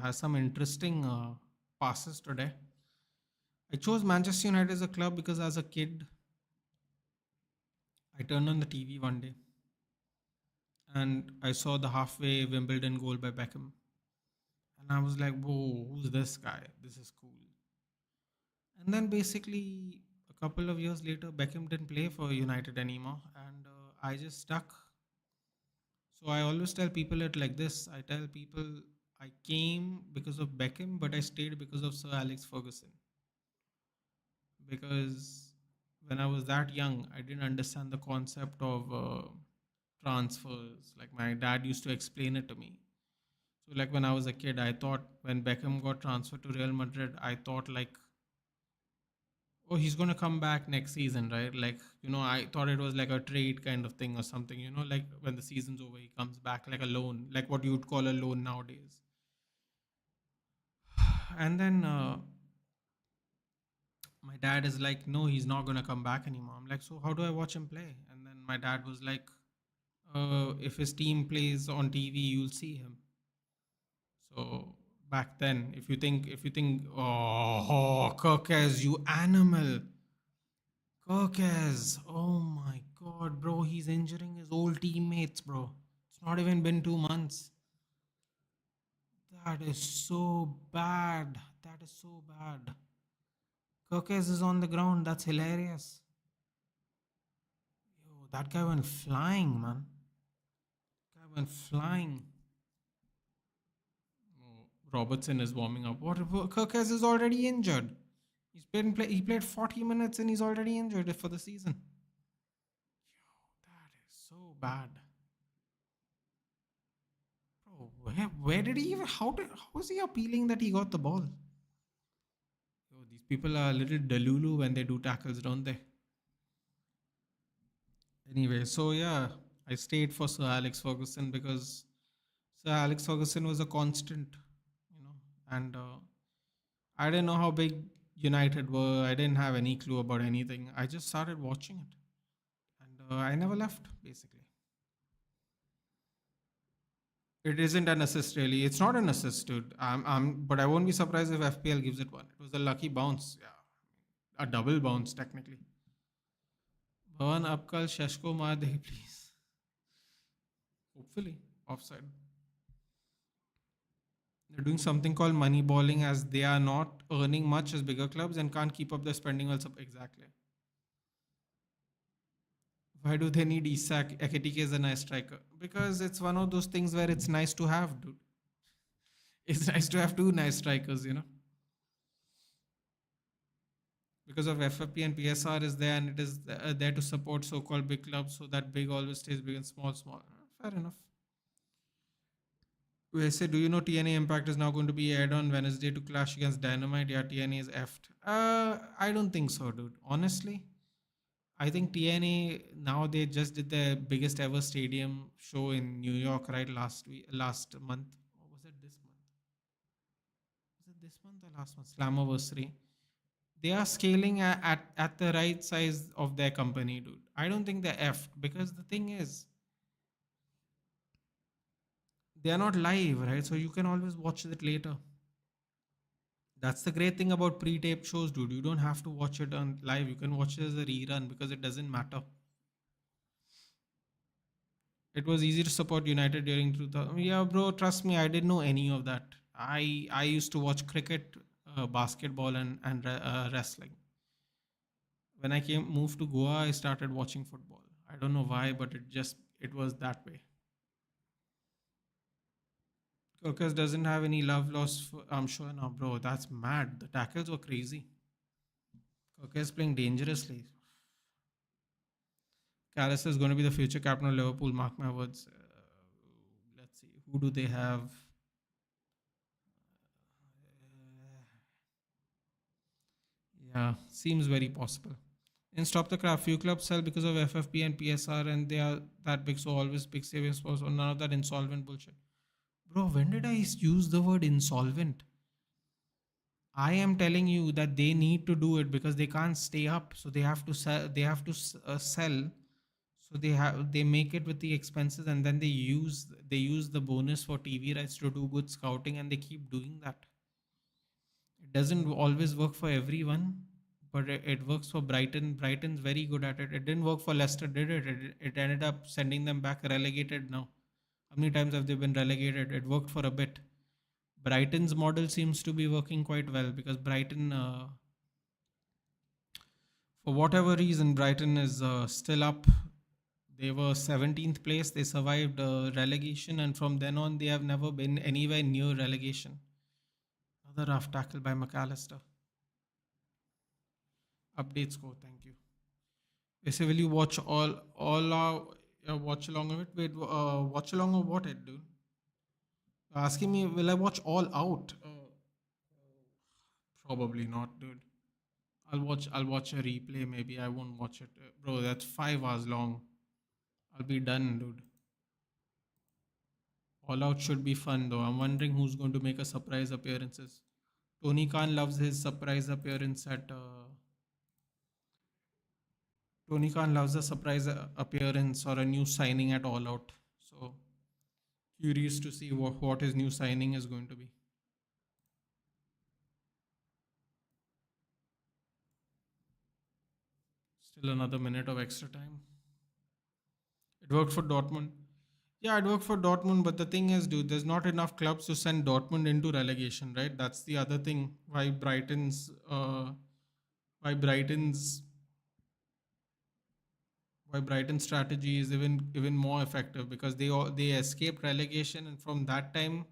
has some interesting passes today. I chose Manchester United as a club because as a kid, I turned on the TV one day and I saw the halfway Wimbledon goal by Beckham. And I was like, whoa, who's this guy? This is cool. And then basically, a couple of years later, Beckham didn't play for United anymore. And I just stuck. So I always tell people it like this. I tell people I came because of Beckham, but I stayed because of Sir Alex Ferguson. Because when I was that young, I didn't understand the concept of transfers. Like my dad used to explain it to me. So like when I was a kid, I thought when Beckham got transferred to Real Madrid, I thought like, oh, he's gonna come back next season, right? Like, I thought it was like a trade kind of thing or something, like when the season's over, he comes back like a loan, like what you would call a loan nowadays. And then my dad is like, no, he's not gonna come back anymore. I'm like, so how do I watch him play? And then my dad was like, if his team plays on TV, you'll see him. So back then, if you think, oh, Kirkes, you animal, Kirkes, oh my God, bro, he's injuring his old teammates, bro. It's not even been 2 months. That is so bad. That is so bad. Kirkes is on the ground. That's hilarious. Yo, that guy went flying, man. Guy went flying. Oh, Robertson is warming up. What? Kirkes is already injured. He played 40 minutes and he's already injured for the season. That is so bad. Bro, where did he even how is he appealing that he got the ball? Yo, these people are a little delulu when they do tackles, don't they? Anyway, so yeah, I stayed for Sir Alex Ferguson because Sir Alex Ferguson was a constant, you know, and I didn't know how big United were. I didn't have any clue about anything. I just started watching it, and I never left. Basically, it isn't an assist really. It's not an assist, dude. But I won't be surprised if FPL gives it one. It was a lucky bounce. Yeah, a double bounce technically. Bhavan Apkal Shashko maar de, please. Hopefully, offside. They're doing something called money balling as they are not earning much as bigger clubs and can't keep up the spending also. Exactly. Why do they need Isak Ekitike as a nice striker? Because it's one of those things where it's nice to have, dude. It's nice to have two nice strikers, you know. Because of FFP and PSR is there and it is there to support so-called big clubs so that big always stays big and small, small. Fair enough. We say, do you know TNA Impact is now going to be aired on Wednesday to clash against Dynamite? Yeah, TNA is effed. I don't think so, dude. Honestly, I think TNA now they just did their biggest ever stadium show in New York, right? Last month. Or was it this month? Was it this month or last month? Slammiversary. They are scaling at the right size of their company, dude. I don't think they're effed because the thing is, they are not live, right? So you can always watch it later. That's the great thing about pre-taped shows, dude. You don't have to watch it on live. You can watch it as a rerun because it doesn't matter. It was easy to support United during 2000. Yeah, bro, trust me, I didn't know any of that. I used to watch cricket, basketball, and wrestling. When I came moved to Goa, I started watching football. I don't know why, but it was that way. Kirkus doesn't have any love lost. I'm sure now, bro. That's mad. The tackles were crazy. Kirkus playing dangerously. Callis is going to be the future captain of Liverpool. Mark my words. Let's see. Who do they have? Yeah, seems very possible. In Stop the Craft, few clubs sell because of FFP and PSR, and they are that big, so always big savings for none of that insolvent bullshit. Bro, when did I use the word insolvent? I am telling you that they need to do it because they can't stay up, so they have to sell. They have to sell, so they make it with the expenses, and then they use the bonus for TV rights to do good scouting, and they keep doing that. It doesn't always work for everyone, but it works for Brighton. Brighton's very good at it. It didn't work for Leicester, did it? It ended up sending them back relegated now. How many times have they been relegated? It worked for a bit. Brighton's model seems to be working quite well because Brighton, for whatever reason, Brighton is still up. They were 17th place. They survived relegation, and from then on, they have never been anywhere near relegation. Another rough tackle by McAllister. Update score. Thank you. They say, will you watch all our watch along of it? Wait, watch along of what it, dude? Asking me, will I watch all out? Probably not, dude. I'll watch a replay. Maybe I won't watch it, bro. That's 5 hours long. I'll be done, dude. All out should be fun though. I'm wondering who's going to make a surprise appearances. Tony Khan loves his surprise appearance at. Tony Khan loves a surprise appearance or a new signing at All Out. So curious to see what his new signing is going to be. Still another minute of extra time. It worked for Dortmund. Yeah, it worked for Dortmund, but the thing is, dude, there's not enough clubs to send Dortmund into relegation, right? That's the other thing. Why Brighton's strategy is even more effective because they escaped relegation, and from that time,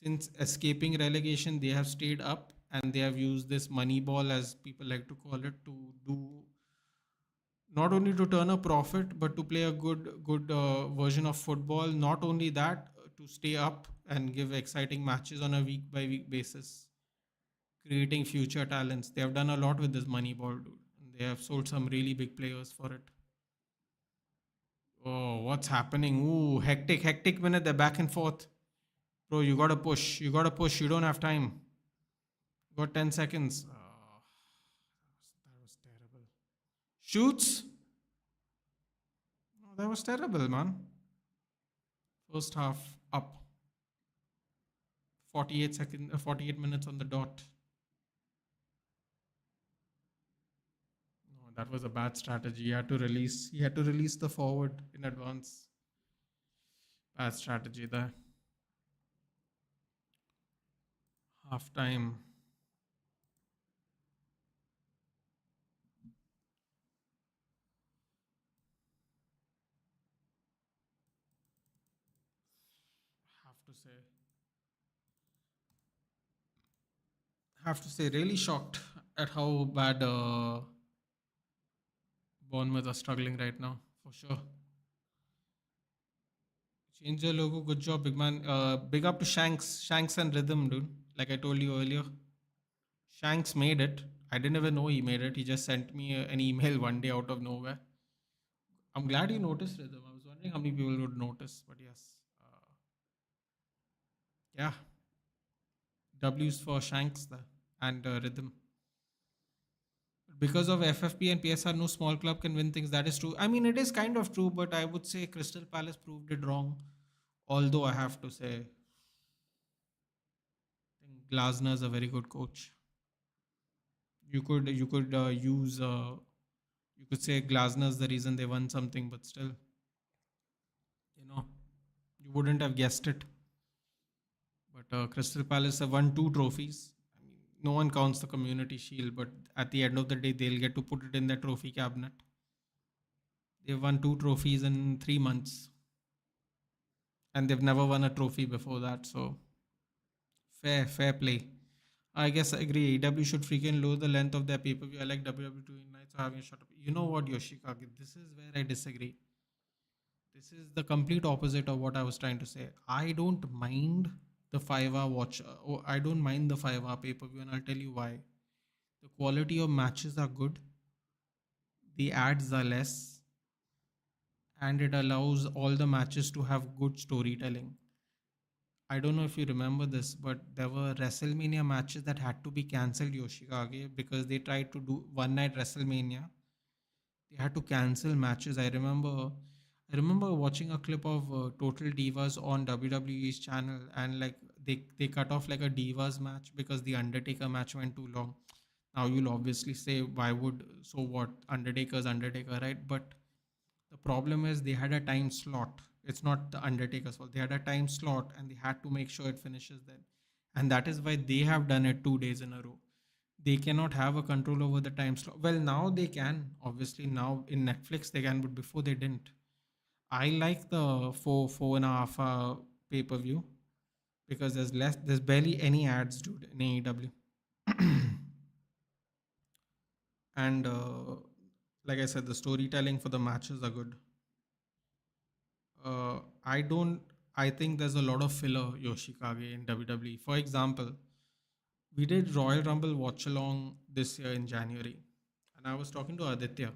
since escaping relegation, they have stayed up and they have used this money ball, as people like to call it, to do not only to turn a profit but to play a good version of football. Not only that, to stay up and give exciting matches on a week by week basis, creating future talents. They have done a lot with this money ball, dude. They have sold some really big players for it. Oh, what's happening? Ooh, hectic minute. They're back and forth. Bro, you gotta push. You gotta push. You don't have time. You got 10 seconds. Oh, that was terrible. Shoots? Oh, that was terrible, man. First half up. 48 minutes on the dot. No, that was a bad strategy. He had to release the forward in advance. Bad strategy there. Half time. Have to say really shocked at how bad Bournemouth are struggling right now, for sure. Change the logo, good job, big man. Big up to Shanks and Rhythm, dude. Like I told you earlier, Shanks made it. I didn't even know he made it. He just sent me an email one day out of nowhere. I'm glad you noticed Rhythm. I was wondering how many people would notice, but yes. Yeah, W's for Shanks there and Rhythm. Because of FFP and PSR, no small club can win things. That is true. I mean, it is kind of true, but I would say Crystal Palace proved it wrong. Although I have to say, I think Glasner is a very good coach. You could say Glasner is the reason they won something, but still, you know, you wouldn't have guessed it. But Crystal Palace have won two trophies. I mean, no one counts the Community Shield, but at the end of the day, they'll get to put it in their trophy cabinet. They've won two trophies in 3 months, and they've never won a trophy before that. So fair play. I guess I agree. AEW should freaking lower the length of their pay per view. I like WWE doing nights having a shut up. You know what, Yoshikage? This is where I disagree. This is the complete opposite of what I was trying to say. I don't mind the 5 hour watch. I don't mind the 5 hour pay per view, and I'll tell you why. The quality of matches are good, the ads are less, and it allows all the matches to have good storytelling. I don't know if you remember this, but there were WrestleMania matches that had to be cancelled, Yoshikage, because they tried to do one night WrestleMania. They had to cancel matches. I remember watching a clip of Total Divas on WWE's channel, and like they cut off like a Divas match because the Undertaker match went too long. Now you'll obviously say, why would, so what? Undertaker's Undertaker, right? But the problem is they had a time slot. It's not the Undertaker's fault. They had a time slot and they had to make sure it finishes then. And that is why they have done it 2 days in a row. They cannot have a control over the time slot. Well, now they can. Obviously, now in Netflix they can, but before they didn't. I like the 4.5 hour pay per view because there's barely any ads, dude, in AEW. And like I said, the storytelling for the matches are good. I don't. I think there's a lot of filler, Yoshikage, in WWE. For example, we did Royal Rumble watch along this year in January, and I was talking to Aditya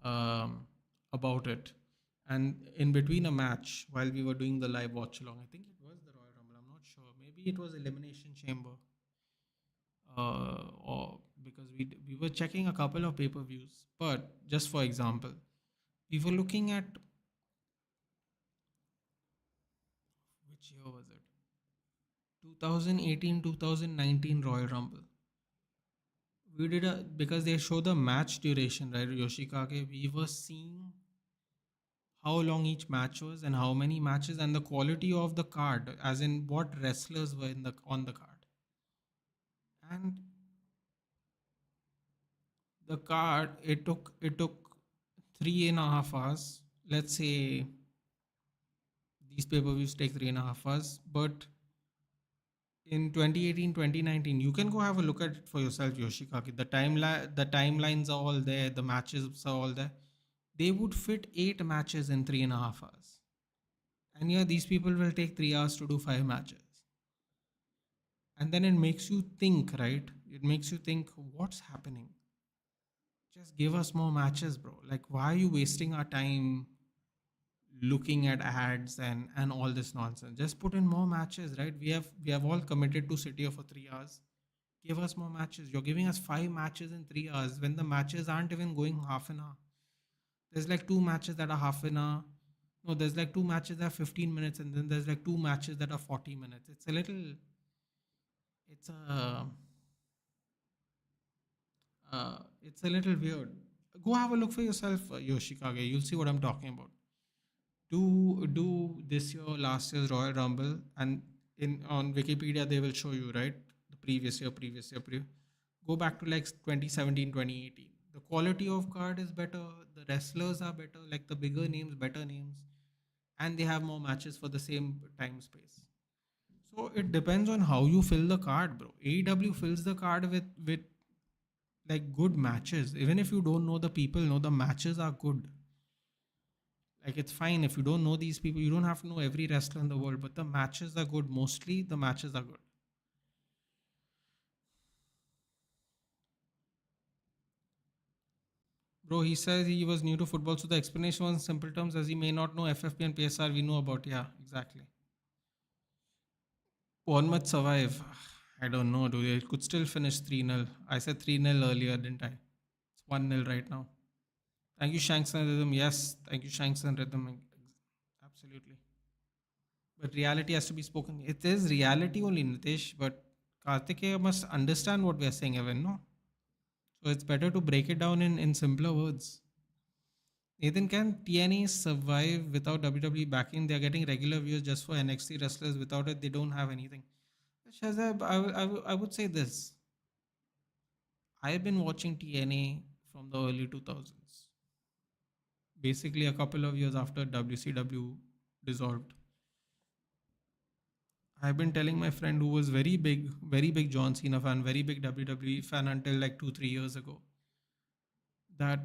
um, about it. And in between a match, while we were doing the live watch along, I think it was the Royal Rumble. I'm not sure. Maybe it was Elimination Chamber, or because we were checking a couple of pay per views. But just for example, we were looking at, which year was it? 2018, 2019 Royal Rumble. We did a, because they show the match duration, right, Yoshikage. We were seeing how long each match was and how many matches and the quality of the card, as in what wrestlers were in the on the card. And the card, it took 3.5 hours. Let's say these pay per views take 3.5 hours, but in 2018, 2019, you can go have a look at it for yourself, Yoshikaki. The timelines are all there, the matches are all there. They would fit 8 matches in 3.5 hours. And yeah, these people will take 3 hours to do 5 matches. And then it makes you think, right? It makes you think, what's happening? Just give us more matches, bro. Like, why are you wasting our time looking at ads and all this nonsense? Just put in more matches, right? We have all committed to sit here for 3 hours. Give us more matches. You're giving us 5 matches in 3 hours when the matches aren't even going half an hour. There's like two matches that are half an hour. No, there's like two matches that are 15 minutes, and then there's like two matches that are 40 minutes. It's it's a little weird. Go have a look for yourself, Yoshikage. You'll see what I'm talking about. Do this year, last year's Royal Rumble, and in on Wikipedia they will show you, right, the previous year, go back to like 2017, 2018. The quality of card is better. The wrestlers are better, like the bigger names, better names, and they have more matches for the same time space. So it depends on how you fill the card, bro. AEW fills the card with like good matches. Even if you don't know the people, know the matches are good. Like it's fine if you don't know these people. You don't have to know every wrestler in the world, but the matches are good. Mostly the matches are good. Bro, he says he was new to football, so the explanation was in simple terms, as he may not know FFP and PSR we know about. Yeah, exactly. Bournemouth survive. I don't know, dude. It could still finish 3-0. I said 3-0 earlier, didn't I? It's 1-0 right now. Thank you, Shanks and Rhythm. Yes, thank you, Shanks and Rhythm. Absolutely. But reality has to be spoken. It is reality only, Nitesh, but Kartikeya must understand what we are saying, even, no? So it's better to break it down in simpler words. Nathan, can TNA survive without WWE backing? They're getting regular views just for NXT wrestlers. Without it, they don't have anything. Shazab, I would say this. I've been watching TNA from the early 2000s, basically a couple of years after WCW dissolved. I've been telling my friend who was very big John Cena fan, very big WWE fan until like 2, 3 years ago, that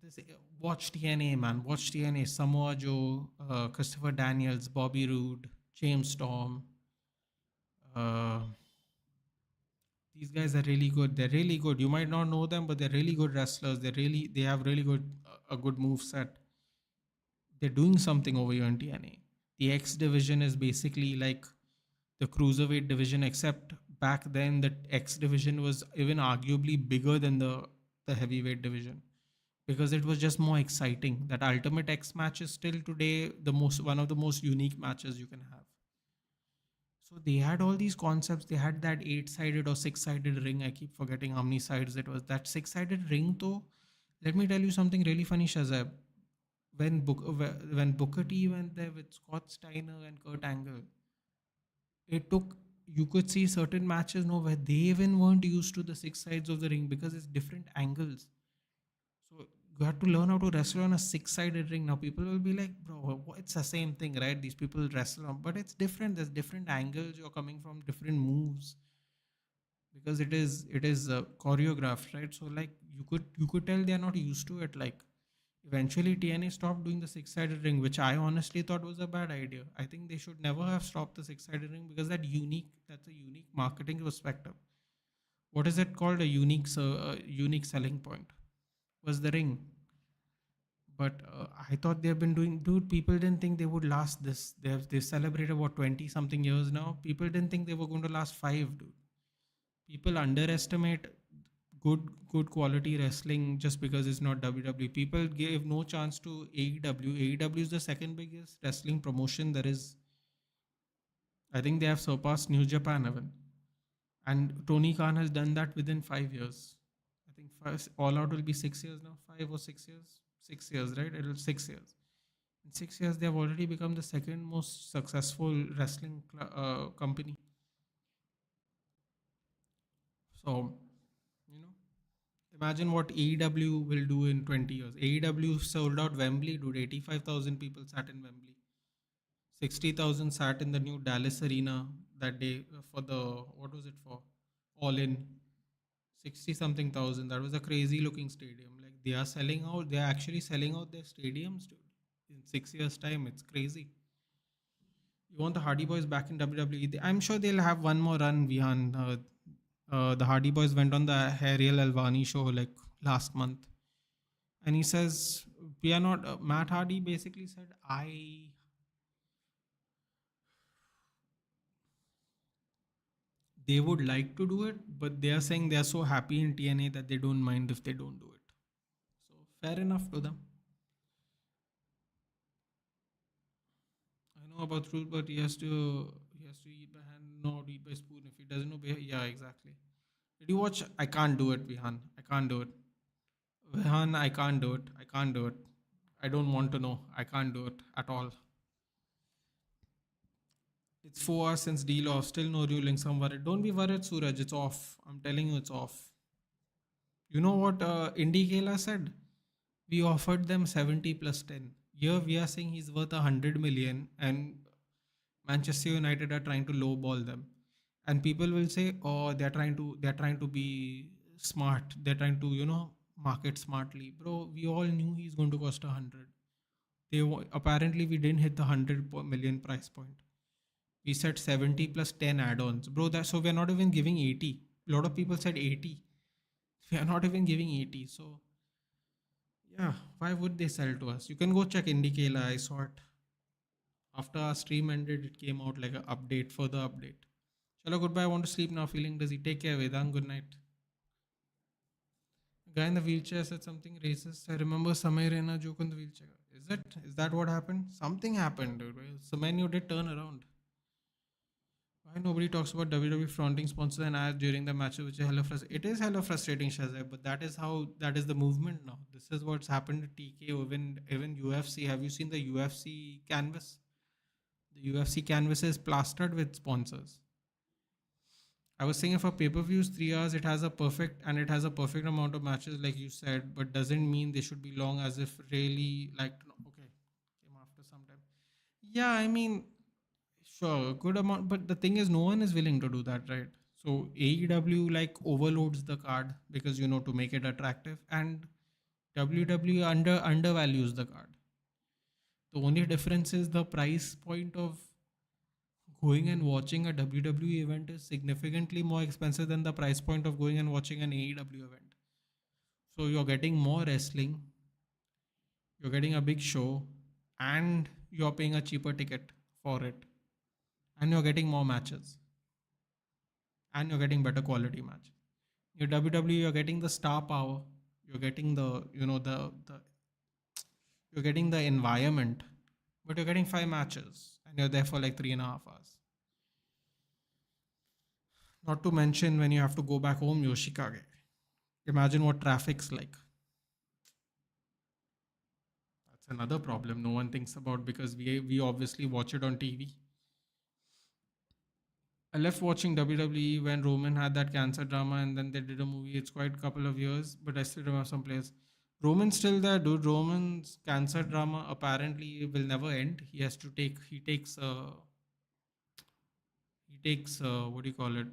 this watch TNA, man, watch TNA. Samoa Joe, Christopher Daniels, Bobby Roode, James Storm. Uh, these guys are really good. They're really good. You might not know them, but they're really good wrestlers. They have really good a good move set. They're doing something over here in TNA. The X division is basically like the cruiserweight division, except back then the X division was even arguably bigger than the heavyweight division because it was just more exciting. That Ultimate X match is still today the most one of the most unique matches you can have. So they had all these concepts. They had that eight-sided or six-sided ring. I keep forgetting how many sides it was. That six-sided ring, though. Let me tell you something really funny, Shazab. When Booker T went there with Scott Steiner and Kurt Angle, it took you could see certain matches no where they even weren't used to the six sides of the ring because it's different angles. So you have to learn how to wrestle on a six-sided ring. Now people will be like, bro, it's the same thing, right? These people wrestle on, but it's different. There's different angles you're coming from, different moves because it is choreographed, right? So like you could tell they're not used to it. Like eventually TNA stopped doing the six-sided ring, which I honestly thought was a bad idea. I think they should never have stopped the six-sided ring because that's a unique marketing perspective. What is it called? A unique selling point was the ring. But I thought they've been doing, dude. People didn't think they would last this. They've celebrated what 20 something years now. People didn't think they were going to last five, dude. People underestimate good quality wrestling just because it's not WWE. People gave no chance to AEW. AEW is the second biggest wrestling promotion there is. I think they have surpassed New Japan even. And Tony Khan has done that within 5 years. I think first All Out will be 6 years now, 5 or 6 years. 6 years, right? It'll 6 years. In 6 years, they have already become the second most successful wrestling company. So, you know, imagine what AEW will do in 20 years. AEW sold out Wembley, dude. 85,000 people sat in Wembley. 60,000 sat in the new Dallas Arena that day for the, what was it for? All in 60 something thousand. That was a crazy looking stadium. Like they are selling out, they are actually selling out their stadiums, dude. In 6 years' time, it's crazy. You want the Hardy Boys back in WWE? I'm sure they'll have one more run, Vihan. The Hardy Boys went on the Ariel Alvani show like last month, and he says we are not. Matt Hardy basically said, "I they would like to do it, but they are saying they are so happy in TNA that they don't mind if they don't do it." So fair enough to them. I know about Truth, but he has to eat by hand, not eat by spoon. If he doesn't obey, yeah, exactly. Did you watch? I can't do it, Vihan. I can't do it. Vihan, I can't do it. I can't do it. I don't want to know. I can't do it at all. It's 4 hours since deal off. Still no ruling. Some worried. Don't be worried, Suraj. It's off. I'm telling you, it's off. You know what Indy Kela said? We offered them 70 plus 10. Here we are saying he's worth 100 million, and Manchester United are trying to lowball them. And people will say, "Oh, they're trying to be smart. They're trying to market smartly." Bro, we all knew he's going to cost 100. Apparently we didn't hit the 100 million price point. We said 70 plus 10 add-ons, bro. That so we're not even giving 80. A lot of people said 80. We are not even giving 80. So yeah, why would they sell to us? You can go check Indicala. I saw it after our stream ended. It came out like an update, further update. Chalo, goodbye. I want to sleep now. Feeling dizzy. Take care, Vedang. Good night. A guy in the wheelchair said something racist. I remember Samay Rena joke on the wheelchair. Is it? Is that what happened? Something happened, dude. Samay, you did turn around. Why nobody talks about WWE fronting sponsors and ads during the matches, which is hella frustrating. It is hella frustrating, Shazay, but that is the movement now. This is what's happened to TK, even UFC. Have you seen the UFC canvas? The UFC canvas is plastered with sponsors. I was saying if a pay-per-view is 3 hours, it has a perfect amount of matches, like you said, but doesn't mean they should be long as if really like no, okay, came after some time. Yeah, I mean, sure, good amount, but the thing is, no one is willing to do that, right? So AEW like overloads the card because to make it attractive, and WWE undervalues the card. The only difference is the price point of going and watching a WWE event is significantly more expensive than the price point of going and watching an AEW event. So you're getting more wrestling, you're getting a big show, and you're paying a cheaper ticket for it, and you're getting more matches, and you're getting better quality matches. Your WWE, you're getting the star power, you're getting the you're getting the environment, but you're getting 5 matches, and you're there for like 3.5 hours. Not to mention when you have to go back home, Yoshikage. Imagine what traffic's like. That's another problem no one thinks about because we obviously watch it on TV. I left watching WWE when Roman had that cancer drama and then they did a movie. It's quite a couple of years, but I still remember some players. Roman's still there, dude. Roman's cancer drama apparently will never end. He takes what do you call it?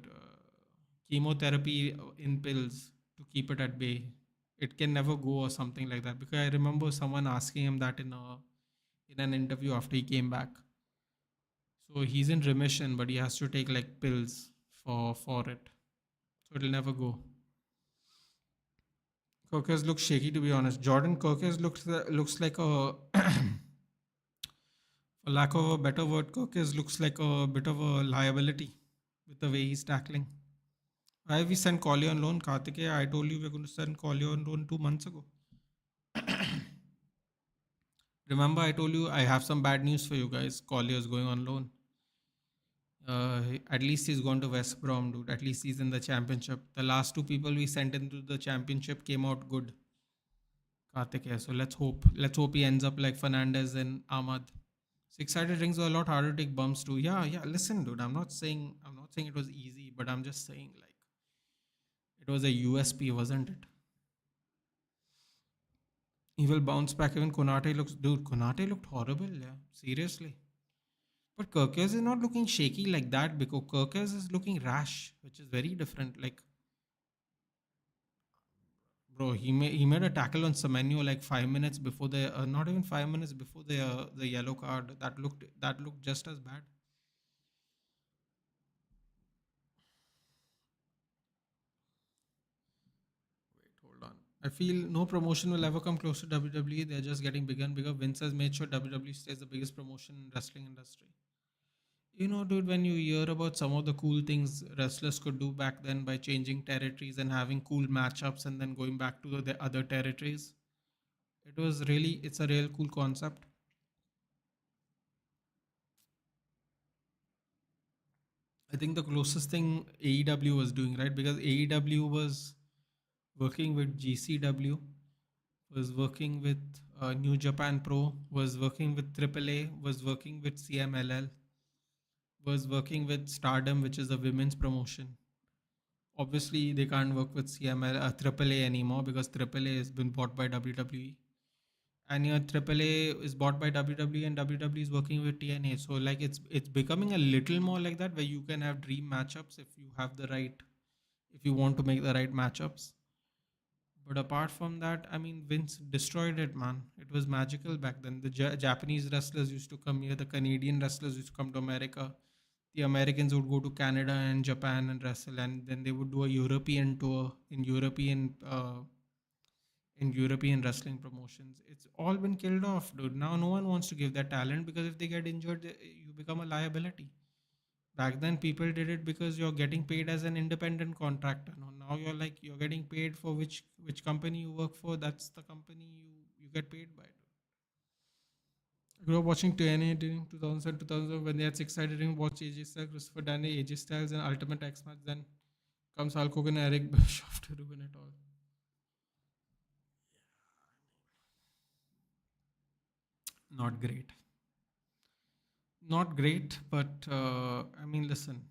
Chemotherapy in pills to keep it at bay. It can never go or something like that. Because I remember someone asking him that in an interview after he came back. So he's in remission, but he has to take like pills for it. So it'll never go. Kirkers looks shaky to be honest. Jordan Kirkers looks like a for lack of a better word, Kirkers looks like a bit of a liability with the way he's tackling. Why have we sent Collier on loan? Kartikeya, I told you we're going to send Collier on loan 2 months ago. Remember, I told you I have some bad news for you guys. Collier is going on loan. At least he's gone to West Brom, dude. At least he's in the championship. The last 2 people we sent into the championship came out good. Kartikeya. So let's hope. Let's hope he ends up like Fernandez and Ahmad. Six-sided rings are a lot harder to take bumps to. Yeah, yeah. Listen, dude. I'm not saying it was easy, but I'm just saying like it was a USP, wasn't it? He will bounce back. Even Konate looks, dude. Konate looked horrible. Yeah, seriously. But Kirkes is not looking shaky like that because Kirkes is looking rash, which is very different. Like, bro, he made a tackle on Semenyo like 5 minutes before the not even 5 minutes before the yellow card. That looked just as bad. Wait, hold on. I feel no promotion will ever come close to WWE. They're just getting bigger and bigger. Vince has made sure WWE stays the biggest promotion in wrestling industry. Dude, when you hear about some of the cool things wrestlers could do back then by changing territories and having cool matchups and then going back to the other territories, it's a real cool concept. I think the closest thing AEW was doing, right? Because AEW was working with GCW, was working with New Japan Pro, was working with AAA, was working with CMLL, was working with Stardom, which is a women's promotion. Obviously, they can't work with CML, AAA anymore because AAA has been bought by WWE. And your AAA is bought by WWE and WWE is working with TNA. So like it's becoming a little more like that where you can have dream matchups if you want to make the right matchups. But apart from that, I mean, Vince destroyed it, man. It was magical back then. The Japanese wrestlers used to come here. The Canadian wrestlers used to come to America. The Americans would go to Canada and Japan and wrestle, and then they would do a European tour in European wrestling promotions. It's all been killed off, dude. Now no one wants to give their talent because if they get injured, you become a liability. Back then, people did it because you're getting paid as an independent contractor. No, now you're getting paid for which company you work for. That's the company you get paid by. I grew up watching TNA during 2000 when they had six-sided ring. Watch AJ Styles, Christopher Daniel, AJ Styles, and Ultimate X Match. Then comes Hulk Hogan and Eric Bischoff to ruin it all. Not great. Not great, but I mean, listen,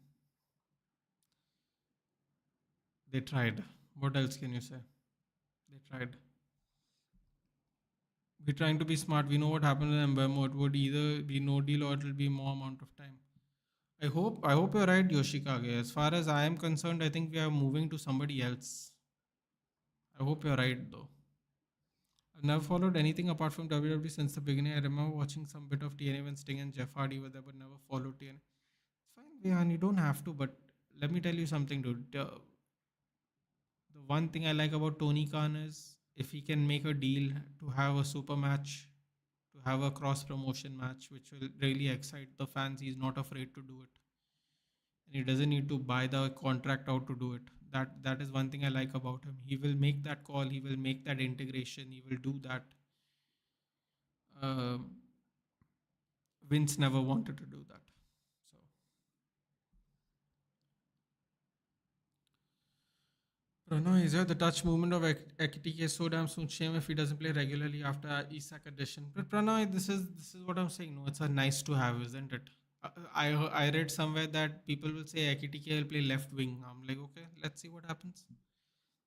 they tried. What else can you say? They tried. We're trying to be smart. We know what happened in mbeumo. It would either be no deal or it'll be more amount of time. I hope you're right, Yoshikage. As far as I am concerned, I think we are moving to somebody else. I hope you're right though. I've never followed anything apart from WWE since the beginning. I remember watching some bit of TNA when Sting and Jeff Hardy were there, but never followed TNA. It's fine, Vihan, you don't have to, but let me tell you something, dude. The one thing I like about Tony Khan is if he can make a deal to have a super match, to have a cross promotion match, which will really excite the fans, he's not afraid to do it. And he doesn't need to buy the contract out to do it. That is one thing I like about him. He will make that call, he will make that integration, he will do that. Uh, Vince never wanted to do that. So Pranoy, is here the touch movement of Ekitike is so damn soon. Shame if he doesn't play regularly after Isak addition. But Pranoy, this is what I'm saying. No, it's a nice to have, isn't it? I read somewhere that people will say Ekitike will play left wing. I'm like, okay, let's see what happens.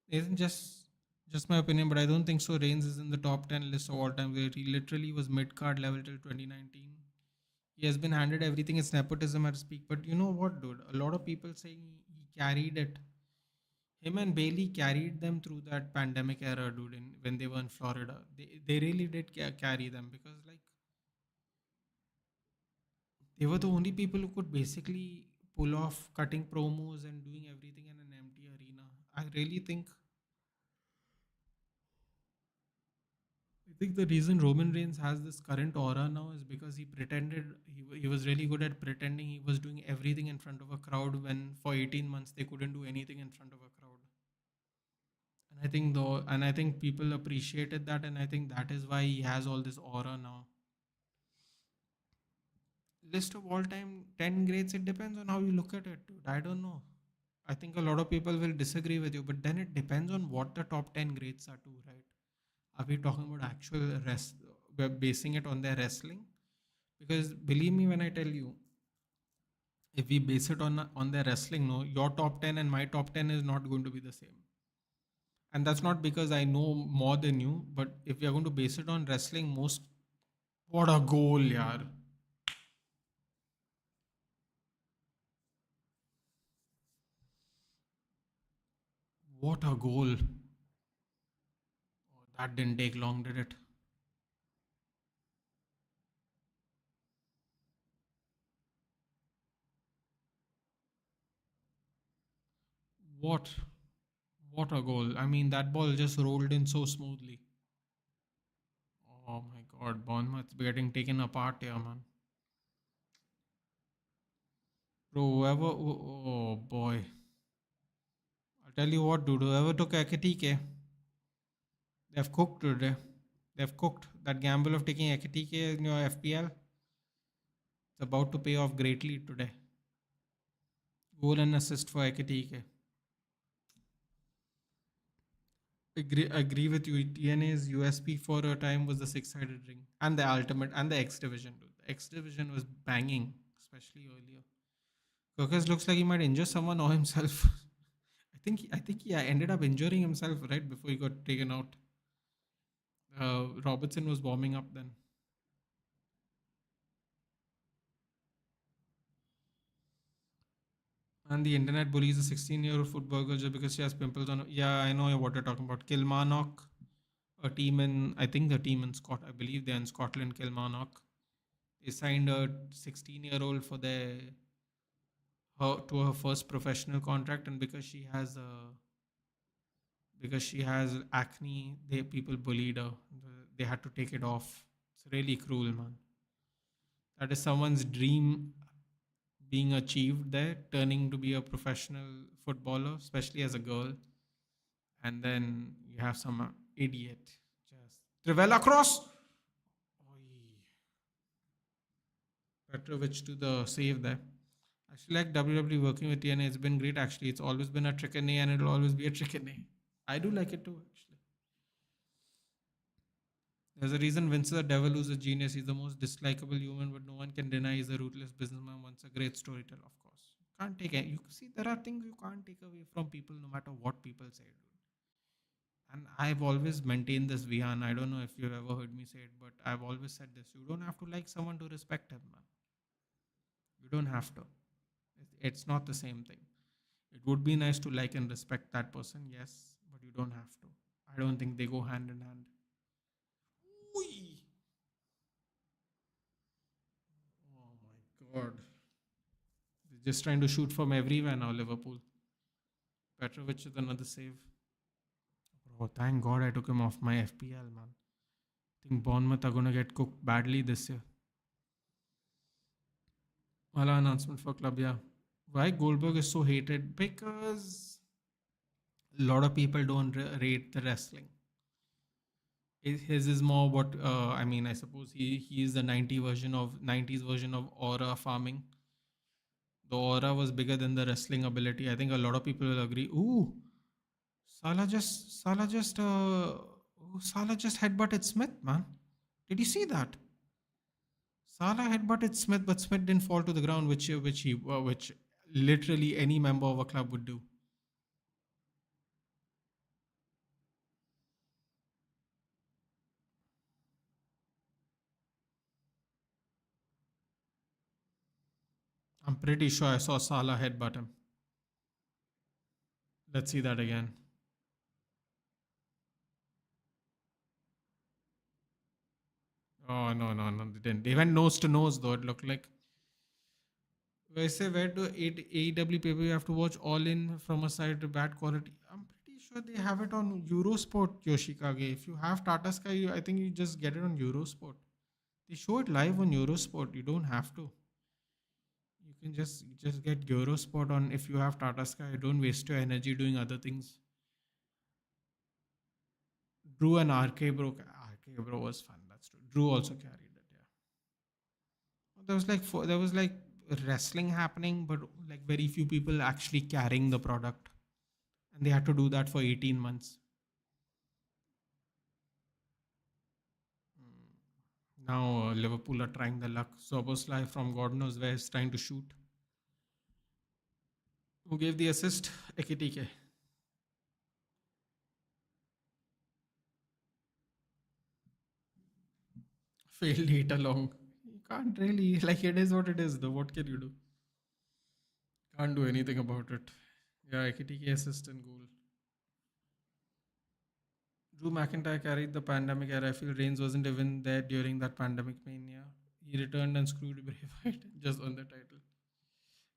It isn't just my opinion, but I don't think so. Reigns is in the top 10 list of all time. Where he literally was mid card level till 2019. He has been handed everything. It's nepotism at its peak. But you know what, dude? A lot of people saying he carried it. Him and Bailey carried them through that pandemic era, dude. When they were in Florida, they really did carry them because like they were the only people who could basically pull off cutting promos and doing everything in an empty arena. I really think the reason Roman Reigns has this current aura now is because he pretended he was really good at pretending he was doing everything in front of a crowd when for 18 months they couldn't do anything in front of a crowd. And I think people appreciated that, and I think that is why he has all this aura now. List of all time 10 grades, it depends on how you look at it, dude. I don't know. I think a lot of people will disagree with you, but then it depends on what the top 10 grades are too, right? Are we talking about actual rest? We're basing it on their wrestling, because believe me when I tell you, if we base it on their wrestling, no, your top 10 and my top 10 is not going to be the same. And that's not because I know more than you, but if we are going to base it on wrestling, most what a goal, yaar. What a goal. That didn't take long, did it? What? What a goal. I mean, that ball just rolled in so smoothly. Oh my god, Bournemouth getting taken apart here, man. Bro, whoever. Oh boy. I'll tell you what, dude. Whoever took Ekatike, they've cooked today. They've cooked. That gamble of taking Ekatike in your FPL, it's about to pay off greatly today. Goal and assist for Ekatike. Agree with you. TNA's USP for a time was the six-sided ring and the ultimate and the X division. Dude. The X division was banging, especially earlier. Kirkus looks like he might injure someone or himself. I think he ended up injuring himself right before he got taken out. Robertson was warming up then. And the internet bullies a 16-year-old football girl just because she has pimples on her. Yeah, I know what you're talking about. Kilmarnock, a team in, I think the team in I believe they're in Scotland, Kilmarnock. They signed a 16-year-old for her first professional contract, and because she has acne, people bullied her. They had to take it off. It's really cruel, man. That is someone's dream being achieved there, turning to be a professional footballer, especially as a girl, and then you have some idiot just Trivela cross. Oi. Petrovic to the save there. I actually like WWE working with TNA. It's been great actually. It's always been a trick in A and it'll always be a trick in A. I do like it too actually. There's a reason Vince is a devil who's a genius. He's the most dislikable human, but no one can deny he's a ruthless businessman. Once a great storyteller, of course. Can't take it. You see, there are things you can't take away from people, no matter what people say, dude. And I've always maintained this, Vihan. I don't know if you've ever heard me say it, but I've always said this. You don't have to like someone to respect him, man. You don't have to. It's not the same thing. It would be nice to like and respect that person, yes, but you don't have to. I don't think they go hand in hand. Ooh. Oh my god. They're just trying to shoot from everywhere now, Liverpool. Petrovic with another save. Bro, thank God I took him off my FPL, man. I think Bournemouth are going to get cooked badly this year. Mala announcement for club, yeah. Why Goldberg is so hated? Because a lot of people don't rate the wrestling. His is more what I mean. I suppose he is the 90s version of aura farming. The aura was bigger than the wrestling ability. I think a lot of people will agree. Ooh, Salah just headbutted Smith, man. Did you see that? Salah headbutted Smith, but Smith didn't fall to the ground, which literally any member of a club would do. I'm pretty sure I saw Salah headbutt him. Let's see that again. Oh no, they didn't. They went nose to nose though. It looked like. Where do AEW paper you have to watch all in from a side to bad quality? I'm pretty sure they have it on Eurosport, Yoshikage. If you have Tata Sky, I think you just get it on Eurosport. They show it live on Eurosport. You don't have to. You can just get Eurosport on if you have Tata Sky. Don't waste your energy doing other things. Drew and RK bro was fun. That's true. Drew also carried it. Yeah. There was like wrestling happening, but like very few people actually carrying the product, and they had to do that for 18 months. Now Liverpool are trying the luck. Soboslai from God knows where is trying to shoot. Who gave the assist? Ekitike. Failed late along. You can't really, like, it is what it is though. What can you do? Can't do anything about it. Yeah, Ekitike assist and goal. Drew McIntyre carried the pandemic era. I feel Reigns wasn't even there during that pandemic mania. He returned and screwed Bray Wyatt just on the title.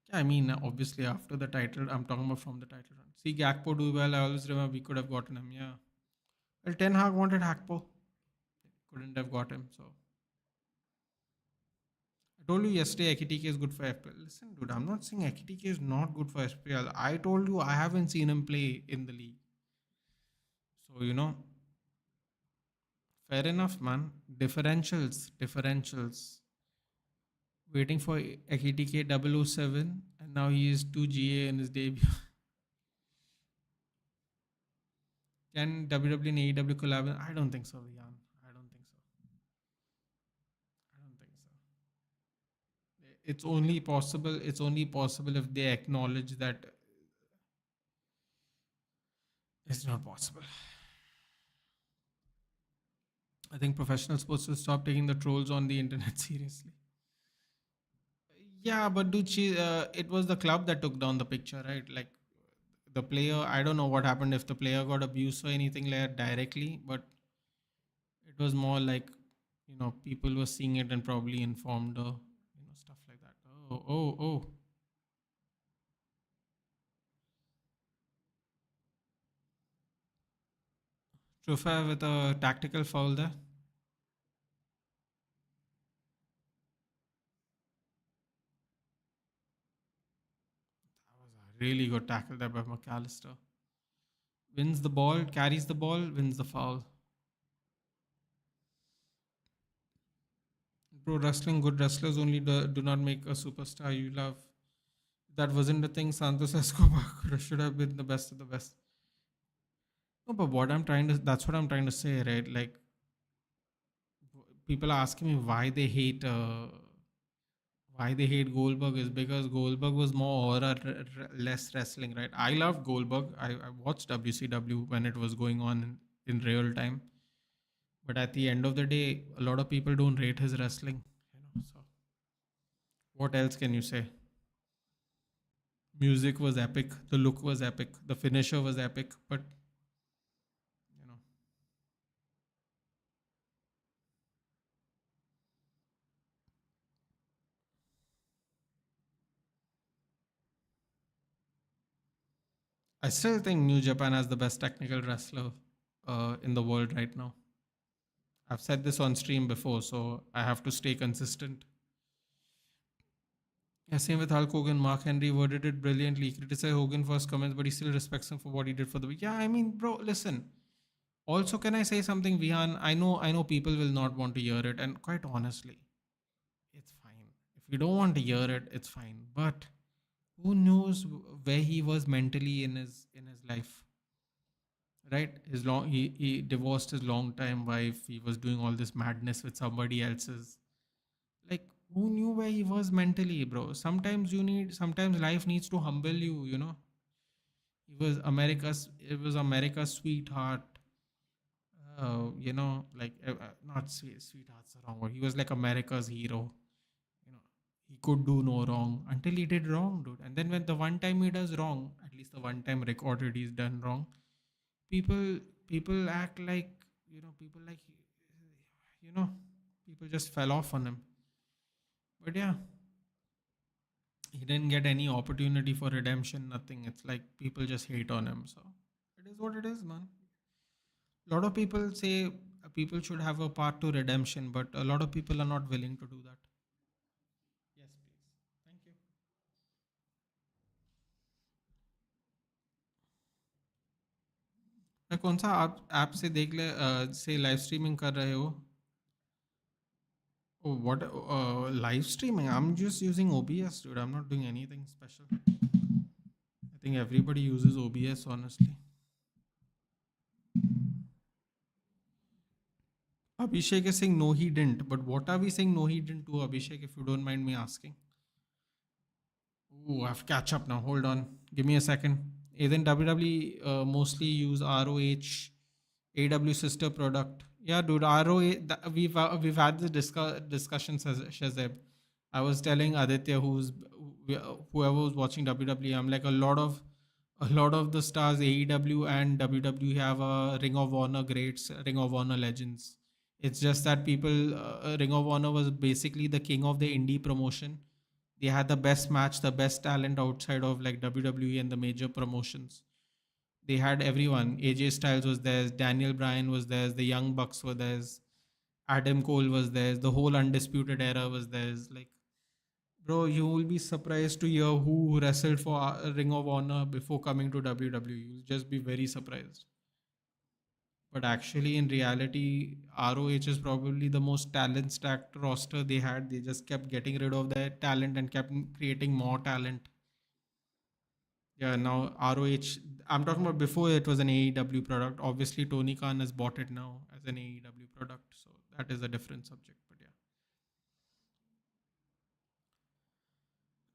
Yeah, I mean, obviously after the title, I'm talking about from the title run. See Gakpo do well. I always remember we could have gotten him. Yeah. Well, Ten Hag wanted Gakpo. Couldn't have got him. So I told you yesterday Ekitike is good for FPL. Listen, dude, I'm not saying Ekitike is not good for FPL. I told you I haven't seen him play in the league. So, fair enough, man. Differentials. Waiting for Ekitike 007 and now he is 2 GA in his debut. Can WWE and AEW collab? I don't think so, Jan. I don't think so. I don't think so. It's only possible if they acknowledge that it's not possible. I think professional sports will stop taking the trolls on the internet seriously. Yeah, but dude, it was the club that took down the picture, right? Like the player, I don't know what happened if the player got abused or anything like that directly, but it was more like, people were seeing it and probably informed her, stuff like that. Oh. Trufa with a tactical foul there. That was a really good tackle there by McAllister. Wins the ball, carries the ball, wins the foul. Pro wrestling, good wrestlers only do not make a superstar you love. That wasn't the thing. Santos Escobar should have been the best of the best. No, but that's what I'm trying to say, right? Like, people are asking me why they hate Goldberg is because Goldberg was more aura, less wrestling, right? I loved Goldberg. I watched WCW when it was going on in real time. But at the end of the day, a lot of people don't rate his wrestling. So what else can you say? Music was epic, the look was epic, the finisher was epic, but you know, I still think New Japan has the best technical wrestler in the world right now. I've said this on stream before, so I have to stay consistent. Yeah, same with Hulk Hogan. Mark Henry worded it brilliantly. He criticized Hogan for his comments, but he still respects him for what he did for the week. Yeah, I mean, bro, listen. Also, can I say something, Vihan? I know people will not want to hear it, and quite honestly, it's fine. If you don't want to hear it, it's fine. But who knows where he was mentally in his life? Right? He divorced his long time wife. He was doing all this madness with somebody else's. Like, who knew where he was mentally, bro? Sometimes life needs to humble you. It was America's sweetheart. Not sweetheart's the wrong word. He was like America's hero. You know, he could do no wrong until he did wrong, dude. And then when the one time he does wrong, at least the one time recorded he's done wrong, people people act like people like you know people just fell off on him. But yeah, he didn't get any opportunity for redemption, nothing. It's like people just hate on him. So it is what it is, man. A lot of people say people should have a path to redemption, but a lot of people are not willing to do that. Yes, please. Thank you. कौन सा आप app से देख ले से live streaming कर रहे हो? Oh, what live streaming? I'm just using OBS, dude. I'm not doing anything special. I think everybody uses OBS, honestly. Abhishek is saying no, he didn't. But what are we saying no, he didn't to Abhishek, if you don't mind me asking? Oh, I have to catch up now. Hold on. Give me a second. Then WWE mostly use ROH, AW sister product. Yeah, dude, we've had the discussions as Shazeb. I was telling Aditya, whoever was watching WWE, I'm like, a lot of A lot of the stars, AEW and WWE, have a Ring of Honor greats, Ring of Honor legends. It's just that people, Ring of Honor was basically the king of the indie promotion. They had the best match, the best talent outside of like WWE and the major promotions. They had everyone. AJ Styles was there, Daniel Bryan was there, the Young Bucks were there, Adam Cole was there, the whole Undisputed Era was there. Like, bro, you will be surprised to hear who wrestled for Ring of Honor before coming to WWE. You'll just be very surprised. But actually, in reality, ROH is probably the most talent stacked roster they had. They just kept getting rid of their talent and kept creating more talent. Yeah, now ROH, I'm talking about before it was an AEW product. Obviously, Tony Khan has bought it now as an AEW product. So that is a different subject. But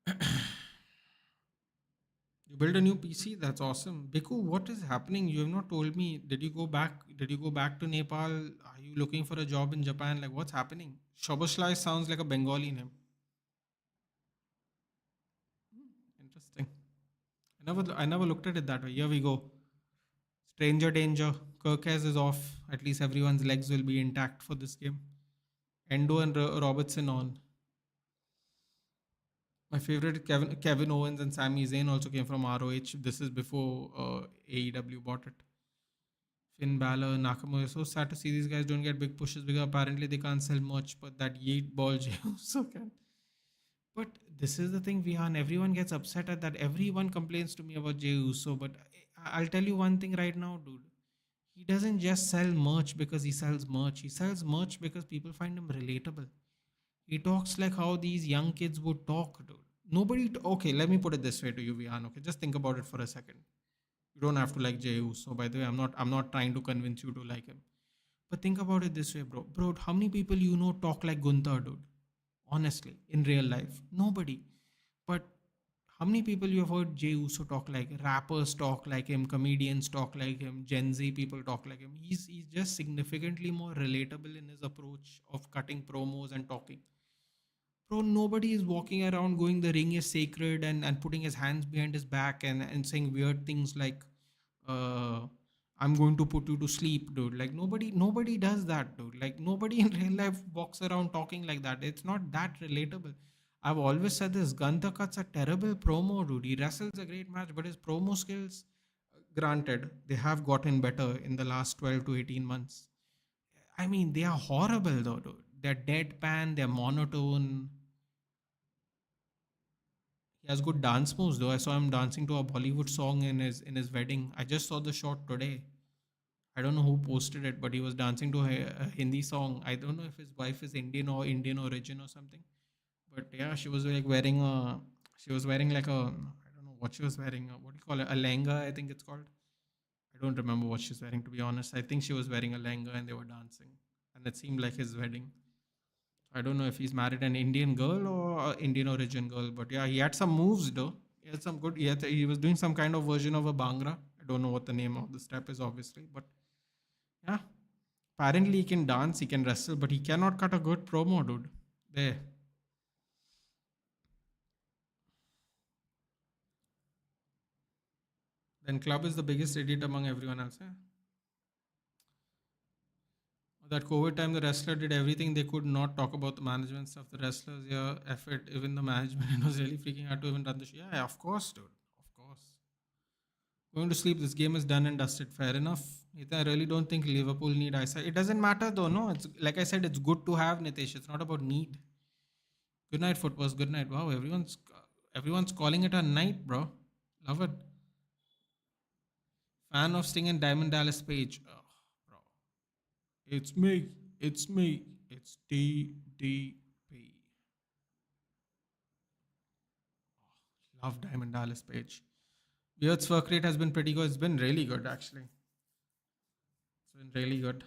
yeah. You build a new PC? That's awesome. Biku, what is happening? You have not told me. Did you go back? Did you go back to Nepal? Are you looking for a job in Japan? Like, what's happening? Shoboshlai sounds like a Bengali name. Interesting. I never looked at it that way. Here we go. Stranger danger. Kirkes is off. At least everyone's legs will be intact for this game. Endo and Robertson on. My favorite Kevin Owens and Sami Zayn also came from ROH. This is before AEW bought it. Finn Balor, Nakamura. So sad to see these guys don't get big pushes because apparently they can't sell much, but that yeet ball Jey Uso can. But this is the thing, Vihan. Everyone gets upset at that. Everyone complains to me about Jey Uso, but I'll tell you one thing right now, dude. He doesn't just sell merch because he sells merch. He sells merch because people find him relatable. He talks like how these young kids would talk, dude. Okay, let me put it this way to you, Vihan. Okay, just think about it for a second. You don't have to like Jey Uso. By the way, I'm not trying to convince you to like him. But think about it this way, bro. Bro, how many people you know talk like Gunther, dude? Honestly, in real life, nobody. But how many people you have heard Jey Uso talk like? Rappers talk like him, comedians talk like him, Gen Z people talk like him. He's just significantly more relatable in his approach of cutting promos and talking. Bro, nobody is walking around going the ring is sacred and putting his hands behind his back and saying weird things like uh I'm going to put you to sleep, dude. Like nobody does that, dude. Like nobody in real life walks around talking like that. It's not that relatable. I've always said this. Gunther cuts a terrible promo, dude. He wrestles a great match, but his promo skills, granted, they have gotten better in the last 12 to 18 months. I mean, they are horrible though, dude. They're deadpan, they're monotone. He has good dance moves though. I saw him dancing to a Bollywood song in his wedding. I just saw the shot today. I don't know who posted it, but he was dancing to a Hindi song. I don't know if his wife is Indian or Indian origin or something. But yeah, she was like wearing a. She was wearing like a. I don't know what she was wearing. What do you call it? A lehenga, I think it's called. I don't remember what she's wearing to be honest. I think she was wearing a lehenga and they were dancing, and it seemed like his wedding. I don't know if he's married an Indian girl or a Indian origin girl, but yeah, he had some moves though. He had some good. He was doing some kind of version of a bhangra. I don't know what the name of the step is, obviously, but yeah. Apparently, he can dance, he can wrestle, but he cannot cut a good promo, dude. There. Then club is the biggest idiot among everyone else. Eh? That COVID time, the wrestler did everything they could not talk about the management stuff. The wrestlers, yeah, effort, even the management, and was really freaking out to even run the show. Yeah, of course, dude. Of course. Going to sleep. This game is done and dusted. Fair enough. I really don't think Liverpool need eyesight. It doesn't matter though. No, it's like I said. It's good to have Nitesh. It's not about need. Good night, footballs. Good night. Wow, everyone's calling it a night, bro. Love it. Fan of Sting and Diamond Dallas Page. Oh, bro, it's me. It's me. It's DDP. Love Diamond Dallas Page. Beard's work rate has been pretty good. It's been really good, actually. It's been really good.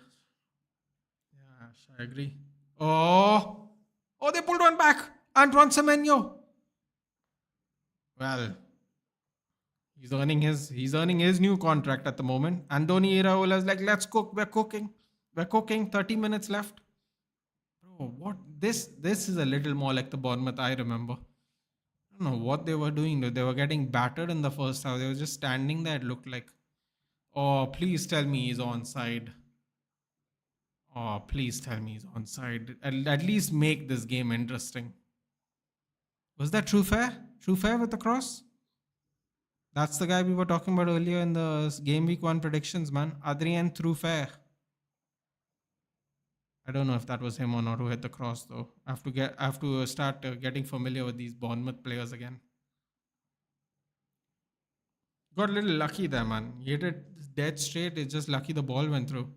Yeah, I agree. Oh, they pulled one back. Antoine Semenyo. Well, he's earning his new contract at the moment. Andoni Iraola's like, let's cook. We're cooking. We're cooking. 30 minutes left. Bro, what this is a little more like the Bournemouth I remember. I don't know what they were doing. They were getting battered in the first half. They were just standing there. It looked like, oh, please tell me he's onside. Oh, please tell me he's onside. At least make this game interesting. Was that True Fair? True Fair with the cross? That's the guy we were talking about earlier in the game week one predictions, man. Adrien True Fair. I don't know if that was him or not who hit the cross though. I have to start getting familiar with these Bournemouth players again. Got a little lucky there, man. He hit it dead straight. It's just lucky the ball went through.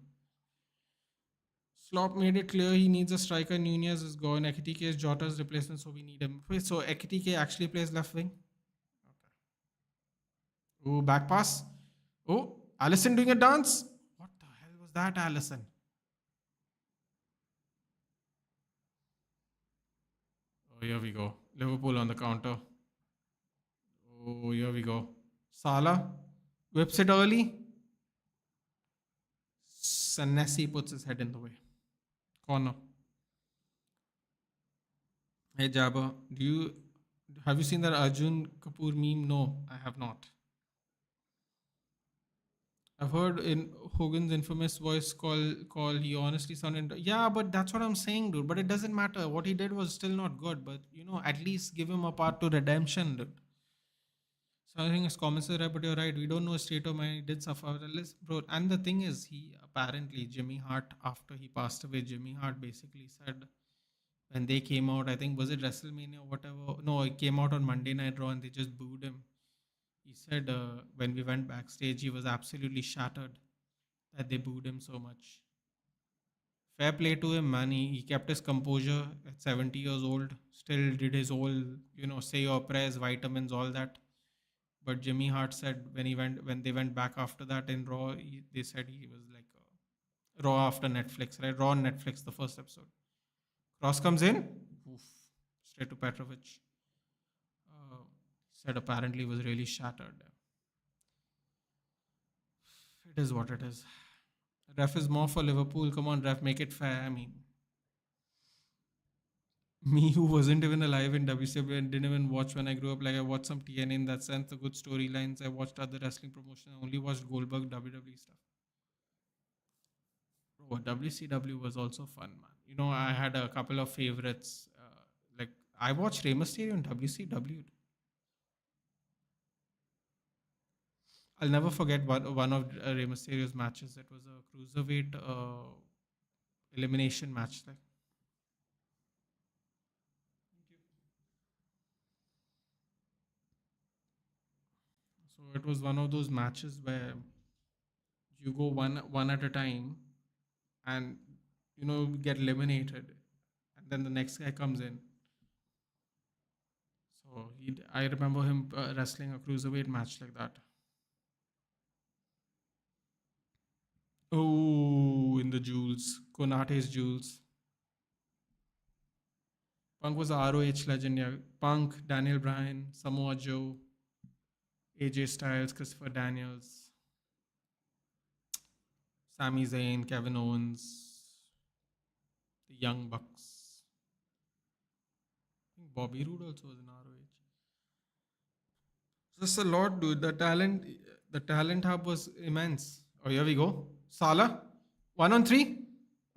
Slop made it clear he needs a striker. Nunez is gone. Ekitike is Jota's replacement, so we need him. Wait, so Ekitike actually plays left wing? Okay. Oh, back pass. Oh, Allison doing a dance. What the hell was that, Allison? Oh, here we go. Liverpool on the counter. Oh, here we go. Salah whips it early. Sanesi puts his head in the way. Corner. Hey Jabba, have you seen that Arjun Kapoor meme? No, I have not. I've heard in Hogan's infamous voice call he honestly sounded, yeah, but that's what I'm saying, dude. But it doesn't matter. What he did was still not good. But at least give him a part to redemption, dude. So I think his comments are right, but you're right. We don't know his state of mind. He did suffer. Bro. And the thing is, he apparently Jimmy Hart, after he passed away, Jimmy Hart basically said when they came out, I think was it WrestleMania or whatever. No, it came out on Monday Night Raw and they just booed him. He said when we went backstage, he was absolutely shattered that they booed him so much. Fair play to him, man. He kept his composure at 70 years old. Still did his whole, say your prayers, vitamins, all that. But Jimmy Hart said when they went back after that in Raw, they said he was like Raw after Netflix, right? Raw on Netflix, the first episode. Cross comes in, oof, straight to Petrovic. Said apparently was really shattered. It is what it is. Ref is more for Liverpool. Come on, ref, make it fair. I mean, me who wasn't even alive in WCW and didn't even watch when I grew up. Like I watched some TNA in that sense, the good storylines. I watched other wrestling promotions. I only watched Goldberg WWE stuff. Bro, WCW was also fun, man. I had a couple of favorites. Like I watched Rey Mysterio in WCW. I'll never forget one of Rey Mysterio's matches. It was a cruiserweight elimination match. Like, so it was one of those matches where you go one at a time, and get eliminated, and then the next guy comes in. So I remember him wrestling a cruiserweight match like that. Oh, in the jewels, Konate's jewels. Punk was a ROH legend, yeah. Punk, Daniel Bryan, Samoa Joe, AJ Styles, Christopher Daniels, Sami Zayn, Kevin Owens, the Young Bucks. I think Bobby Roode also was in ROH. Just a lot, dude. The talent hub was immense. Oh, here we go. Salah, 1 on 3.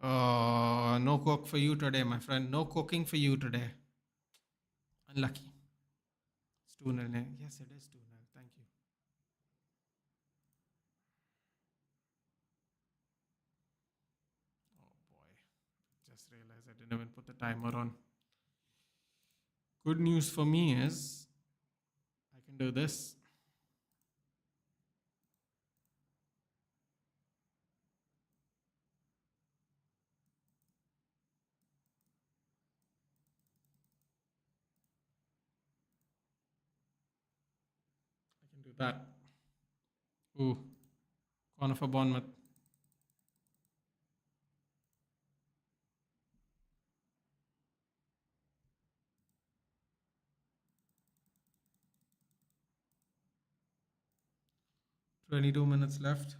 No cook for you today, my friend. No cooking for you today. Unlucky. It's 2-0. Yes, it is 2-0. Thank you. Oh boy. Just realized I didn't even put the timer on. Good news for me is I can do this. I can do that. Ooh. Corner for Bournemouth. 22 minutes left.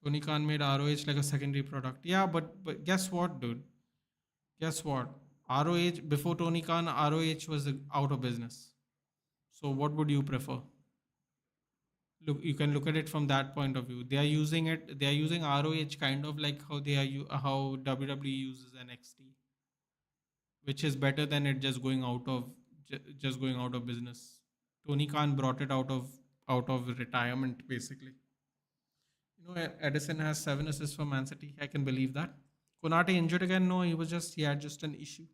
Tony Khan made ROH like a secondary product. Yeah, but guess what, dude? Guess what? ROH before Tony Khan, ROH was out of business. So what would you prefer? Look, you can look at it from that point of view. They are using it. They are using ROH kind of like how how WWE uses NXT, which is better than it just going out of just going out of business. Tony Khan brought it out of retirement basically. Edison has 7 assists for Man City. I can believe that. Konate injured again? No, he had just an issue.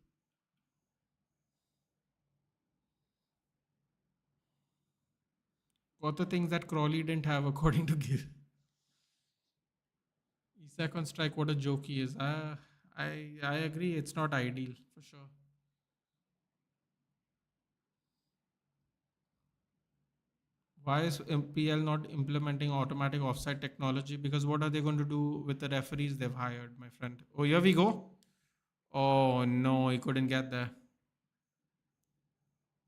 Got the things that Crawley didn't have according to Gill. Isak on strike, what a joke he is. I agree, it's not ideal for sure. Why is MPL not implementing automatic offside technology? Because what are they going to do with the referees they've hired, my friend? Oh, here we go. Oh no, he couldn't get there.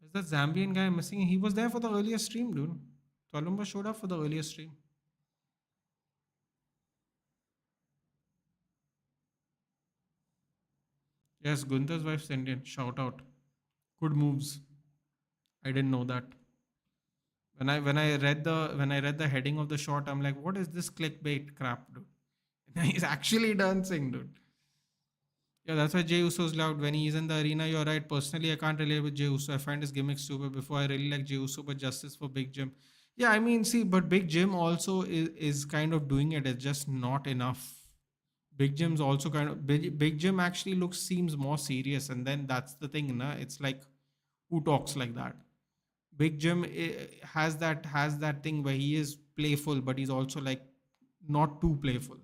Is that Zambian guy missing? He was there for the earlier stream, dude. Tolumba showed up for the earlier stream. Yes, Gunther's wife's Indian. Shout out. Good moves. I didn't know that. When I read the heading of the shot, I'm like, what is this clickbait crap, dude? He's actually dancing, dude. Yeah, that's why Jey Uso's loud. When he's in the arena, you're right. Personally, I can't relate with Jey Uso. I find his gimmick stupid. Before I really like Jey Uso, but justice for Big Jim. Yeah, I mean, see, but Big Jim also is kind of doing it. It's just not enough. Big Jim's also kind of Big Jim actually seems more serious, and then that's the thing, na? It's like who talks like that? Big Jim has that thing where he is playful, but he's also like not too playful.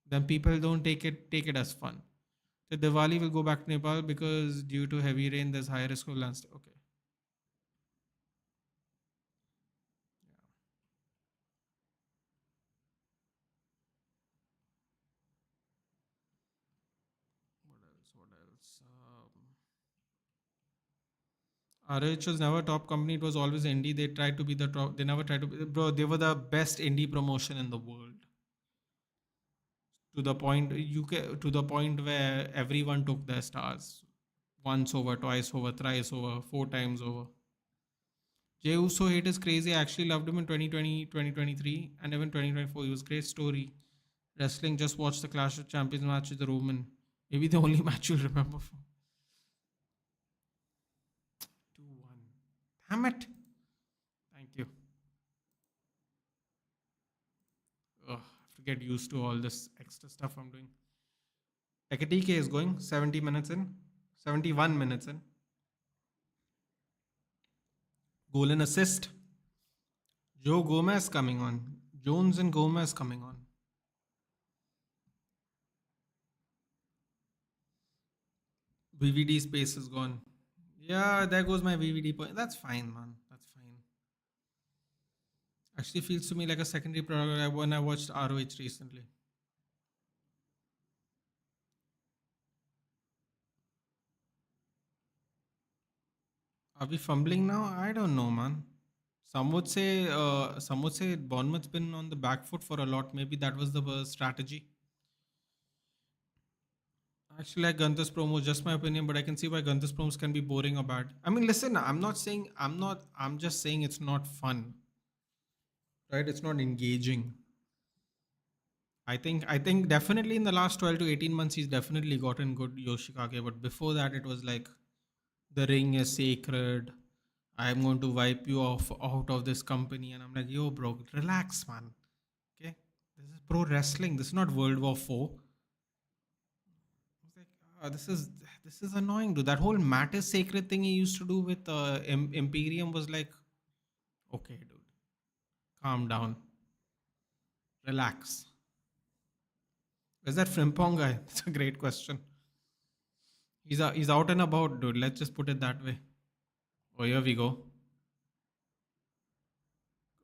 Then people don't take it as fun. So Diwali will go back to Nepal because due to heavy rain, there's high risk of landslide. Okay. What else? What else? RH was never a top company. It was always indie. They tried to be the top. They never tried to be. Bro, they were the best indie promotion in the world. To the point where everyone took their stars. Once over, twice over, thrice over, 4 times over. Jey Uso hate is crazy. I actually loved him in 2020, 2023, and even 2024. He was a great story. Wrestling, just watch the Clash of Champions match with the Roman. Maybe the only match you'll remember from. 2-1. Damn it. Thank you. Ugh, I have to get used to all this extra stuff I'm doing. Ekatike is going 70 minutes in. 71 minutes in. Goal and assist. Joe Gomez coming on. Jones and Gomez coming on. VVD space is gone. Yeah, there goes my VVD point. That's fine, man. That's fine. Actually feels to me like a secondary product when I watched ROH recently. Are we fumbling now? I don't know, man. Some would say Bournemouth's been on the back foot for a lot. Maybe that was the strategy. Actually, like Gunther's promos, just my opinion, but I can see why Gunther's promos can be boring or bad. I mean, listen, I'm just saying it's not fun, right? It's not engaging. I think definitely in the last 12 to 18 months he's definitely gotten good Yoshikage, but before that it was like the ring is sacred. I'm going to wipe you off out of this company, and I'm like, yo, bro, relax, man. Okay, this is pro wrestling. This is not World War Four. I was like, this is annoying, dude. That whole mat is sacred thing he used to do with Imperium was like, okay, dude, calm down, relax. Is that Frimpong guy? That's a great question. He's out and about, dude. Let's just put it that way. Oh, here we go.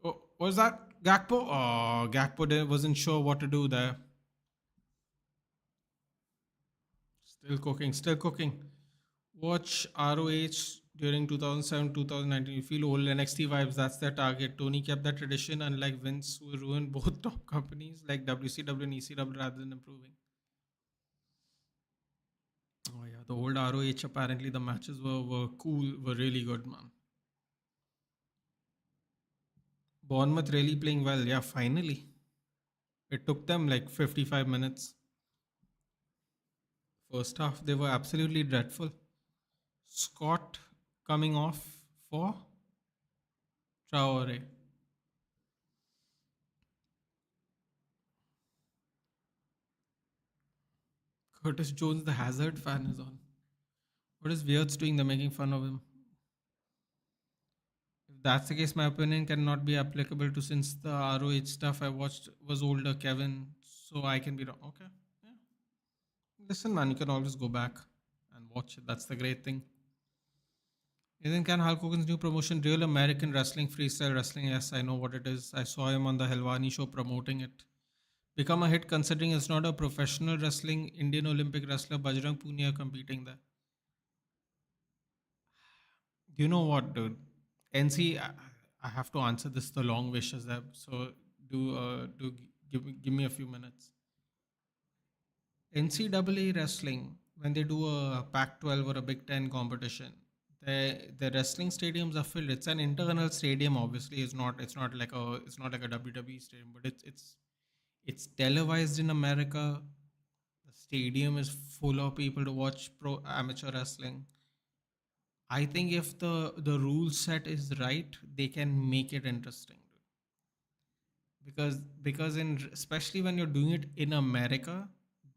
Oh, was that Gakpo? Oh, Gakpo wasn't sure what to do there. Still cooking, still cooking. Watch ROH during 2007 2019. You feel old NXT vibes. That's their target. Tony kept that tradition, unlike Vince, who ruined both top companies like WCW and ECW rather than improving. Oh, yeah, the old ROH, apparently the matches were cool, were really good, man. Bournemouth really playing well. Yeah, finally. It took them like 55 minutes. First half, they were absolutely dreadful. Scott coming off for Traore. Curtis Jones, the Hazard fan, is on. What is Weirds doing? They're making fun of him. If that's the case, my opinion cannot be applicable to, since the ROH stuff I watched was older, Kevin. So I can be wrong. Okay. Yeah. Listen, man, you can always go back and watch it. That's the great thing. Ethan, can Hulk Hogan's new promotion, Real American Wrestling, Freestyle Wrestling? Yes, I know what it is. I saw him on the Helwani show promoting it. Become a hit considering it's not a professional wrestling. Indian Olympic wrestler Bajrang Punia competing there. You know what, dude? NC, I have to answer this the long way, Shazab. So give me a few minutes. NCAA wrestling, when they do a Pac-12 or a Big Ten competition, the wrestling stadiums are filled. It's an internal stadium, obviously. It's not like a WWE stadium, but it's televised in America. The stadium is full of people to watch pro amateur wrestling. I think if the rule set is right, they can make it interesting. Because in especially when you're doing it in America,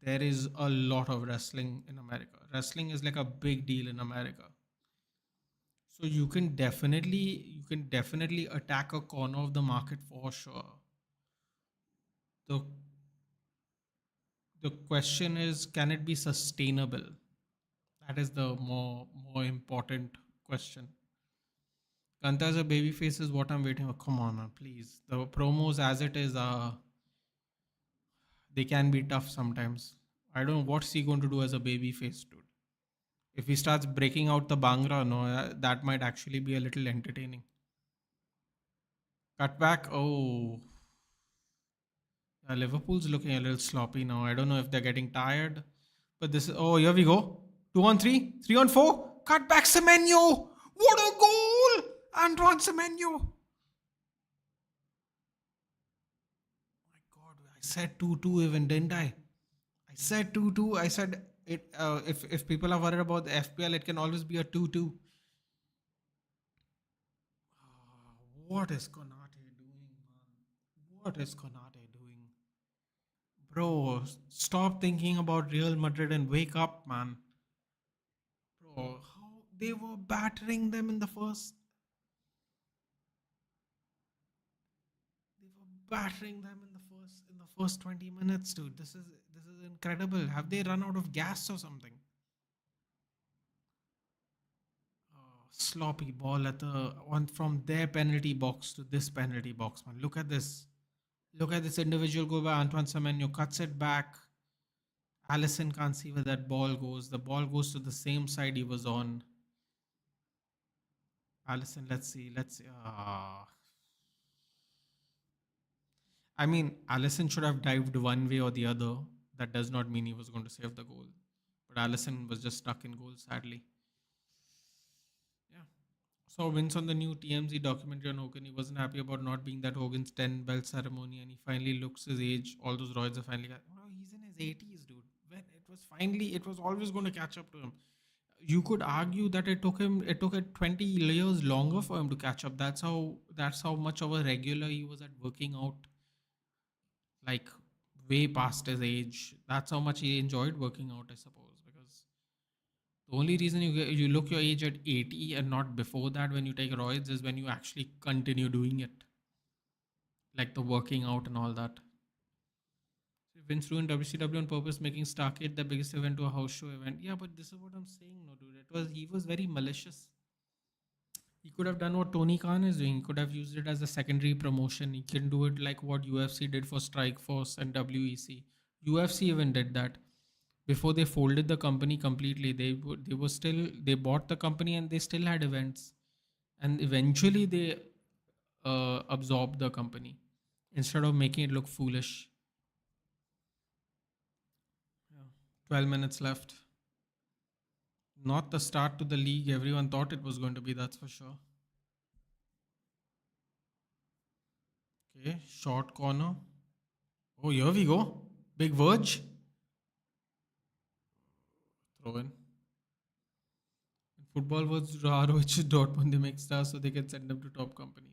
there is a lot of wrestling in America. Wrestling is like a big deal in America. So you can definitely attack a corner of the market for sure. The the question is, can it be sustainable? That is the more important question. Kanta as a babyface is what I'm waiting for. Come on, man, please. The promos as it is, they can be tough sometimes. I don't know what's he going to do as a babyface, dude. If he starts breaking out the Bangra, no, that might actually be a little entertaining. Cut back. Oh, Liverpool's looking a little sloppy now. I don't know if they're getting tired, but this is. Oh, here we go. 2 on 3, 3 on 4. Cut back, Semenyo. What a goal, Antoine Semenyo. My God, I said 2-2 even, didn't I? I said 2-2. I said it. If people are worried about the FPL, it can always be a 2-2. What is Konate doing, man? What is Konate doing? Bro, stop thinking about Real Madrid and wake up, man. Bro, how they were battering them in the first. They were battering them in the first 20 minutes, dude. This is incredible. Have they run out of gas or something? Sloppy ball at the one from their penalty box to this penalty box, man. Look at this. Look at this individual go by Antoine Semenyo, cuts it back. Allison can't see where that ball goes. The ball goes to the same side he was on. Allison, let's see. Let's see. I mean, Allison should have dived one way or the other. That does not mean he was going to save the goal. But Allison was just stuck in goal, sadly. Yeah. So wins on the new TMZ documentary on Hogan. He wasn't happy about not being that Hogan's 10 belt ceremony, and he finally looks his age. All those roids are finally. Oh, he's in his 80s, dude. When it was always going to catch up to him. You could argue that it took it 20 years longer for him to catch up. That's how much of a regular he was at working out, like way past his age. That's how much he enjoyed working out, I suppose, because the only reason you look your age at 80 and not before that when you take roids is when you actually continue doing it, like the working out and all that. So Vince ruined WCW on purpose, making Starcade the biggest event to a house show event. Yeah, but this is what I'm saying, no, dude. He was very malicious. He could have done what Tony Khan is doing. He could have used it as a secondary promotion. He can do it like what UFC did for Strike Force and WEC. UFC even did that. Before they folded the company completely, they bought the company and they still had events. And eventually they absorbed the company instead of making it look foolish. Yeah. 12 minutes left. Not the start to the league everyone thought it was going to be, that's for sure. Okay, short corner. Oh, here we go. Big Verge. Throw in. In football was ROH Dortmund, they make stars so they can send them to top companies.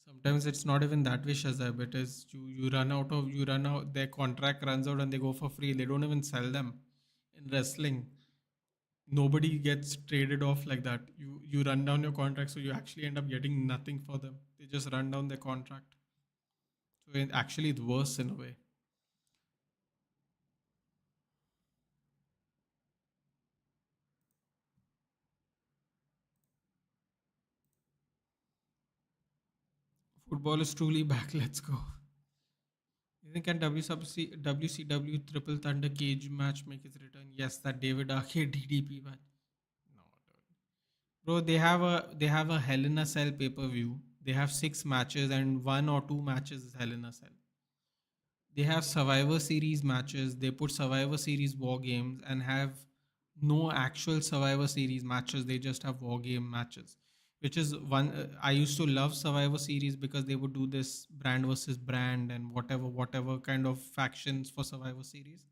Sometimes it's not even that way, Shazab. It is you run out, their contract runs out and they go for free. They don't even sell them. In wrestling, nobody gets traded off like that. You run down your contract, so you actually end up getting nothing for them. They just run down their contract. So actually, it's worse in a way. Football is truly back. Let's go. You think can WCW Triple Thunder Cage match make its return? Yes, that David Arcade DDP match. No, dude. Bro, they have a Hell in a Cell pay per view. They have 6 matches and 1 or 2 matches is Hell in a Cell. They have Survivor Series matches. They put Survivor Series war games and have no actual Survivor Series matches. They just have war game matches, which is one. I used to love Survivor Series because they would do this brand versus brand and whatever kind of factions for Survivor Series.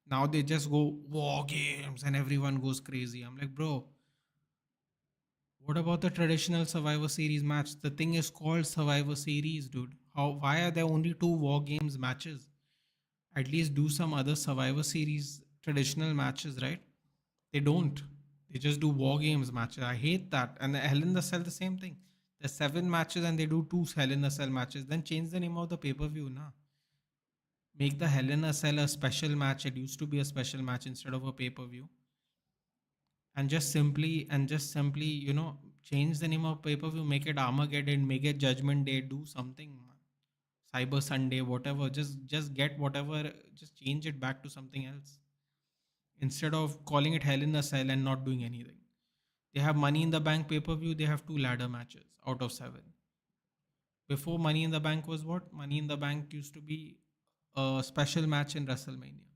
Now they just go war games and everyone goes crazy. I'm like, bro, what about the traditional Survivor Series match? The thing is called Survivor Series, dude. Why are there only 2 war games matches? At least do some other Survivor Series traditional matches, right? They don't. They just do war games matches. I hate that. And the Hell in the Cell, the same thing. There's 7 matches and they do 2 Hell in the Cell matches. Then change the name of the pay per view, na. Make the Hell in a Cell a special match. It used to be a special match instead of a pay per view. And just simply, change the name of pay per view. Make it Armageddon. Make it Judgment Day. Do something, man. Cyber Sunday, whatever. Just get whatever. Just change it back to something else instead of calling it Hell in a Cell and not doing anything. They have Money in the Bank pay per view. They have 2 ladder matches out of 7. Before Money in the Bank was what? Money in the Bank used to be a special match in WrestleMania.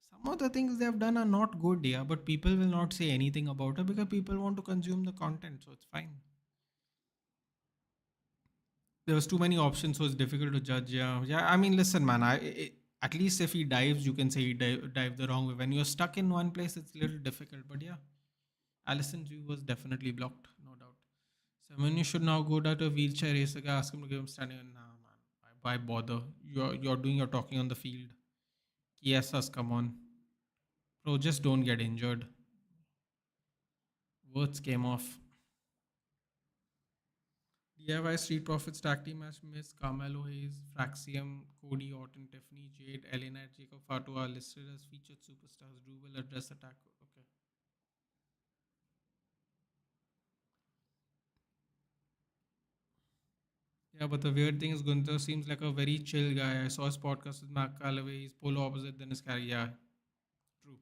Some of the things they have done are not good, yeah, but people will not say anything about it because people want to consume the content, so it's fine. There was too many options, so it's difficult to judge. Yeah, yeah. I mean, listen, man. At least if he dives, you can say he dive the wrong way. When you're stuck in one place, it's a little difficult. But yeah, Allison's view was definitely blocked, no doubt. Someone you should now go down to a wheelchair race. Like, ask him to give him standing. Nah, man. Why bother? You're doing your talking on the field. Yes, us. Come on, bro. Just don't get injured. Words came off. DIY Street Profits tag team match: Miss Carmelo Hayes, Fraxium, Cody Orton, Tiffany Jade, Elena, and Jacob Fatu are listed as featured superstars. Drew will address attack. Okay. Yeah, but the weird thing is Gunther seems like a very chill guy. I saw his podcast with Mark Calloway. He's polar opposite than his character. Yeah, true.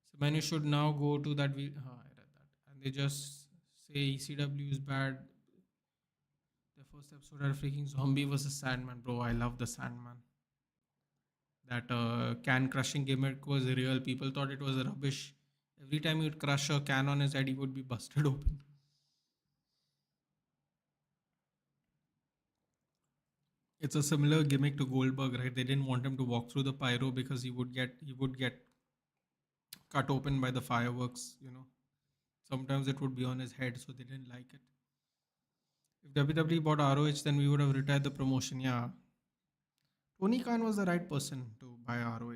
So many should now go to that. I read that. And they just say ECW is bad. The first episode had a freaking zombie versus Sandman. Bro, I love the Sandman. That can crushing gimmick was real. People thought it was rubbish. Every time you'd crush a can on his head, he would be busted open. It's a similar gimmick to Goldberg, right? They didn't want him to walk through the pyro because he would get cut open by the fireworks. Sometimes it would be on his head, so they didn't like it. If WWE bought ROH, then we would have retired the promotion. Yeah, Tony Khan was the right person to buy ROH.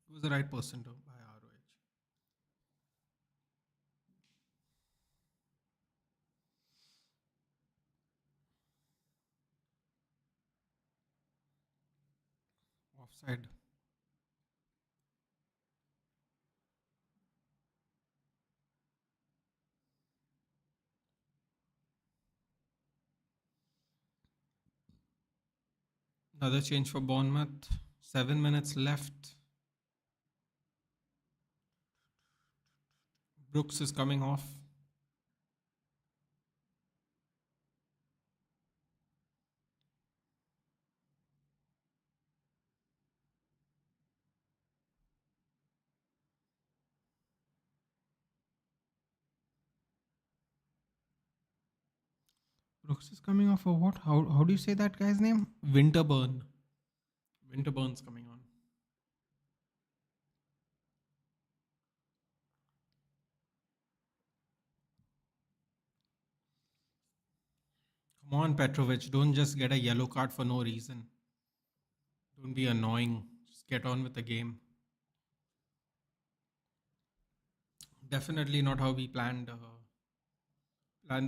He was the right person to buy ROH. Offside. Another change for Bournemouth. 7 minutes left. Brooks is coming off. Brooks is coming off of what? How do you say that guy's name? Winterburn. Winterburn's coming on. Come on, Petrovic. Don't just get a yellow card for no reason. Don't be annoying. Just get on with the game. Definitely not how we planned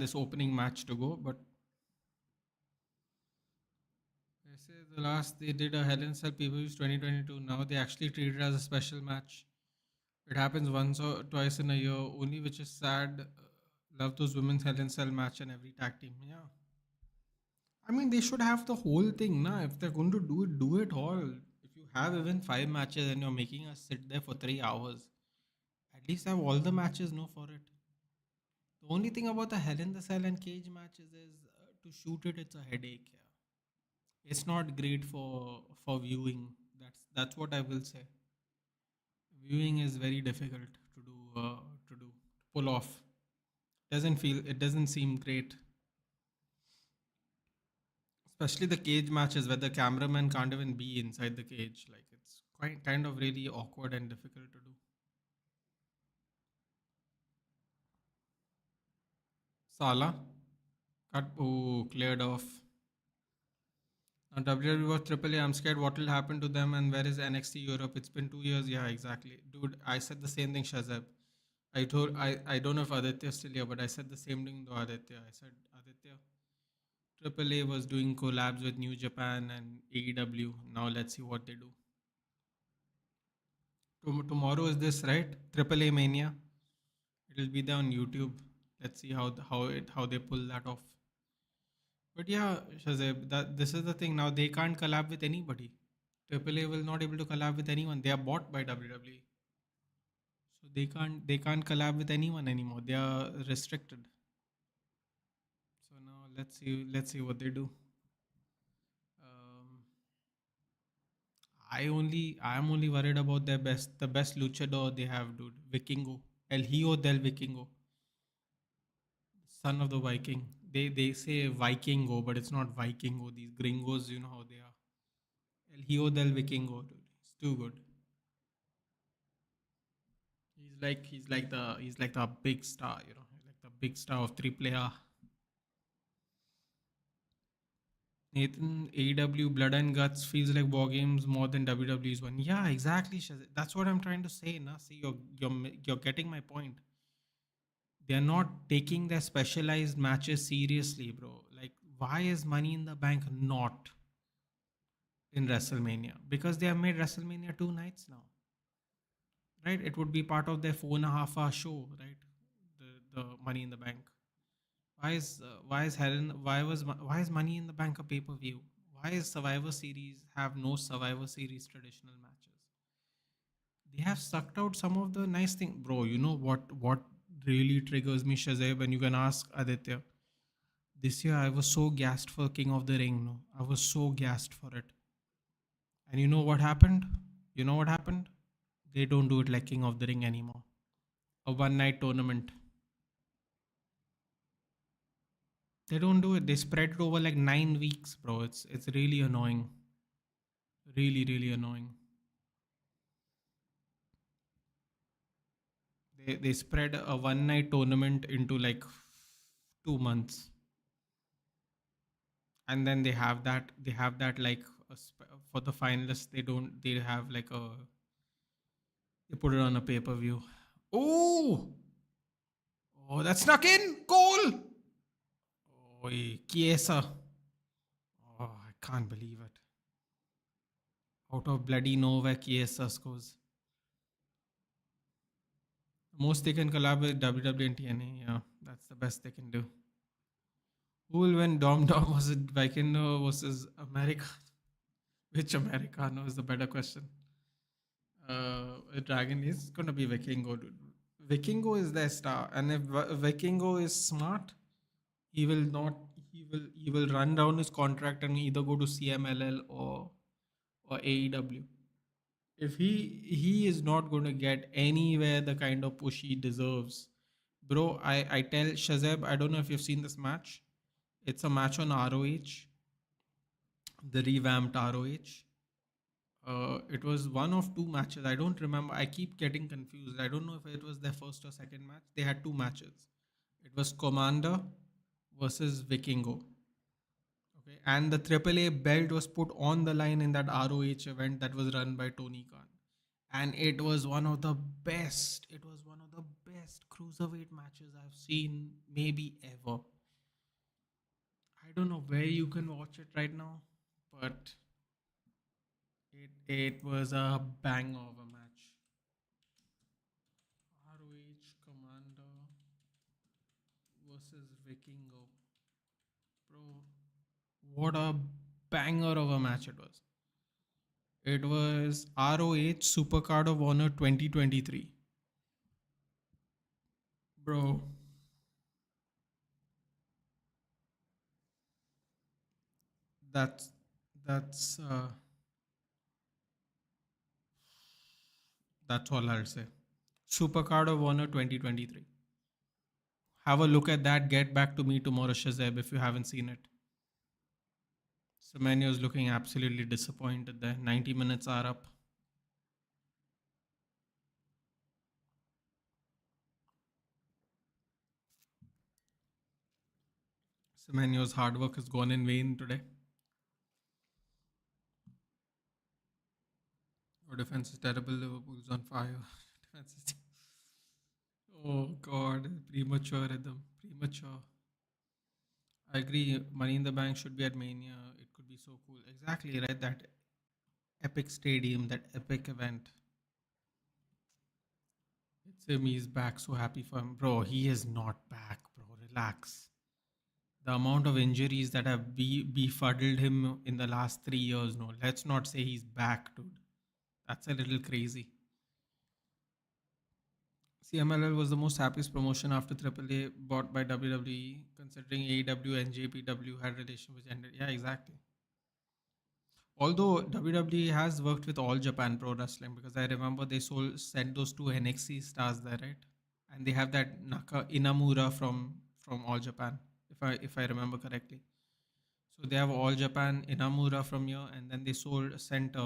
this opening match to go, but they say the last they did a Hell in Cell pay-per-views 2022. Now they actually treat it as a special match. It happens once or twice in a year only, which is sad. Love those women's Hell in Cell match and every tag team. Yeah. I mean, they should have the whole thing, na. If they're going to do it all. If you have even 5 matches and you're making us sit there for 3 hours, at least have all the matches, no, for it. The only thing about the Hell in the Cell and cage matches is to shoot it, it's a headache. Yeah. It's not great for viewing. That's what I will say. Viewing is very difficult to do to pull off. It doesn't seem great, especially the cage matches where the cameraman can't even be inside the cage. Like it's quite kind of really awkward and difficult to do. Sala cut. Oh, cleared off. WWE was Triple A. I'm scared what will happen to them and where is NXT Europe? It's been 2 years. Yeah, exactly. Dude, I said the same thing, Shazab. I don't know if Aditya is still here, but I said the same thing to Aditya. I said Aditya, Triple A was doing collabs with New Japan and AEW. Now let's see what they do. Tomorrow is this, right? Triple A Mania. It'll be there on YouTube. Let's see how they pull that off. But yeah, Shazeb, that this is the thing. Now they can't collab with anybody. Triple A will not able to collab with anyone. They are bought by WWE, so they can't collab with anyone anymore. They are restricted. So now let's see what they do. Um, I'm only worried about the best luchador they have, dude. Vikingo, El Hijo del Vikingo, son of the Viking. They say Vikingo, but it's not Vikingo. These gringos, you know how they are. El Hijo del Vikingo, dude. He's too good. He's like the big star, like the big star of AAA. Nathan, AEW Blood and Guts feels like war games more than WWE's one. Yeah, exactly. That's what I'm trying to say. Na, see, you're getting my point. They're not taking their specialized matches seriously, bro. Like, why is Money in the Bank not in WrestleMania? Because they have made WrestleMania 2 nights now, right? It would be part of their 4.5 hour show, right? The Money in the Bank. Why is Money in the Bank a pay per view? Why is Survivor Series have no Survivor Series traditional matches? They have sucked out some of the nice thing, bro. You know what really triggers me, Shazeb, and you can ask Aditya. This year I was so gassed for King of the Ring. No, I was so gassed for it. And you know what happened? You know what happened? They don't do it like King of the Ring anymore. A one night tournament. They don't do it. They spread it over like 9 weeks, bro. It's really annoying. Really, really annoying. They spread a one night tournament into like 2 months, and then they have that like for the finalists. They have like a they put it on a pay per view. Oh, oh, that snuck in goal. Oh, Chiesa. Oh, I can't believe it. Out of bloody nowhere, Chiesa scores. Most they can collab with WWE and TNA. Yeah, that's the best they can do. Who will win Dom Dom? Was it Vikino versus America? Which Americano is the better question? Dragon is gonna be Vikingo, dude. Vikingo is their star, and if Vikingo is smart, he will not. He will run down his contract and either go to CMLL or AEW. If he is not going to get anywhere the kind of push he deserves, bro. I tell Shazeb, I don't know if you've seen this match. It's a match on ROH, the revamped ROH. It was one of two matches. I don't remember. I keep getting confused. I don't know if it was their first or second match. They had two matches. It was Commander versus Vikingo. Okay, and the AAA belt was put on the line in that ROH event that was run by Tony Khan, and it was one of the best. It was one of the best cruiserweight matches I've seen, maybe ever. I don't know where you can watch it right now, but it was a bang of a match. ROH Commander versus Vikingo. Bro, what a banger of a match it was. It was ROH Supercard of Honor 2023. Bro, that's that's that's all I'll say. Supercard of Honor 2023. Have a look at that. Get back to me tomorrow, Shazeb, if you haven't seen it. Semenyo is looking absolutely disappointed there. 90 minutes are up. Semenyo's hard work has gone in vain today. Our defense is terrible. Liverpool's on fire. Defense is. Oh God, premature rhythm. Premature. I agree. Money in the Bank should be at Mania. It could be so cool. Exactly right. That epic stadium, that epic event. It's him. He's back. So happy for him, bro. He is not back, bro. Relax. The amount of injuries that have befuddled him in the last 3 years. No, let's not say he's back, dude. That's a little crazy. CMLL was the most happiest promotion after AAA bought by WWE, considering AEW and JPW had relation which ended. Yeah, exactly. Although WWE has worked with All Japan Pro Wrestling, because I remember they sent those two NXT stars there, right? And they have that Naka Inamura from All Japan, if I remember correctly. So they have All Japan Inamura from here, and then they sent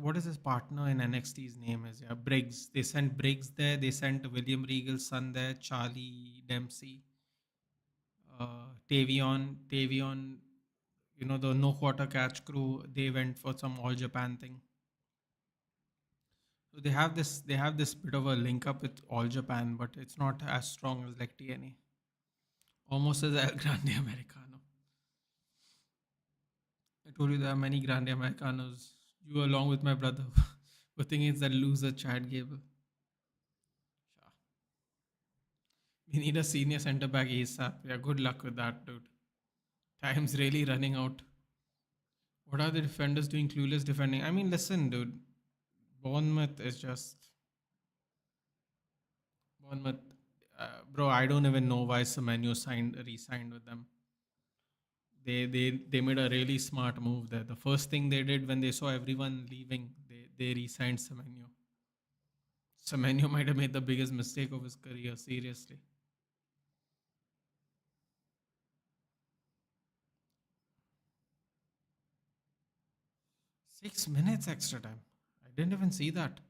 what is his partner in NXT's name is? Yeah, Briggs. They sent Briggs there. They sent William Regal's son there, Charlie Dempsey, Tavion. The no quarter catch crew. They went for some All Japan thing. So they have this bit of a link up with All Japan, but it's not as strong as like TNA. Almost as El Grande Americano. I told you there are many Grande Americanos. You along with my brother. The thing is that loser Chad Gable. Sure. We need a senior centre back ASAP. Yeah, good luck with that, dude. Time's really running out. What are the defenders doing? Clueless defending. I mean, listen, dude. Bournemouth is just Bournemouth. Bro, I don't even know why Semenyo re-signed with them. They made a really smart move there. The first thing they did when they saw everyone leaving, they re-signed Semenyo. Semenyo might have made the biggest mistake of his career. Seriously. 6 minutes extra time. I didn't even see that.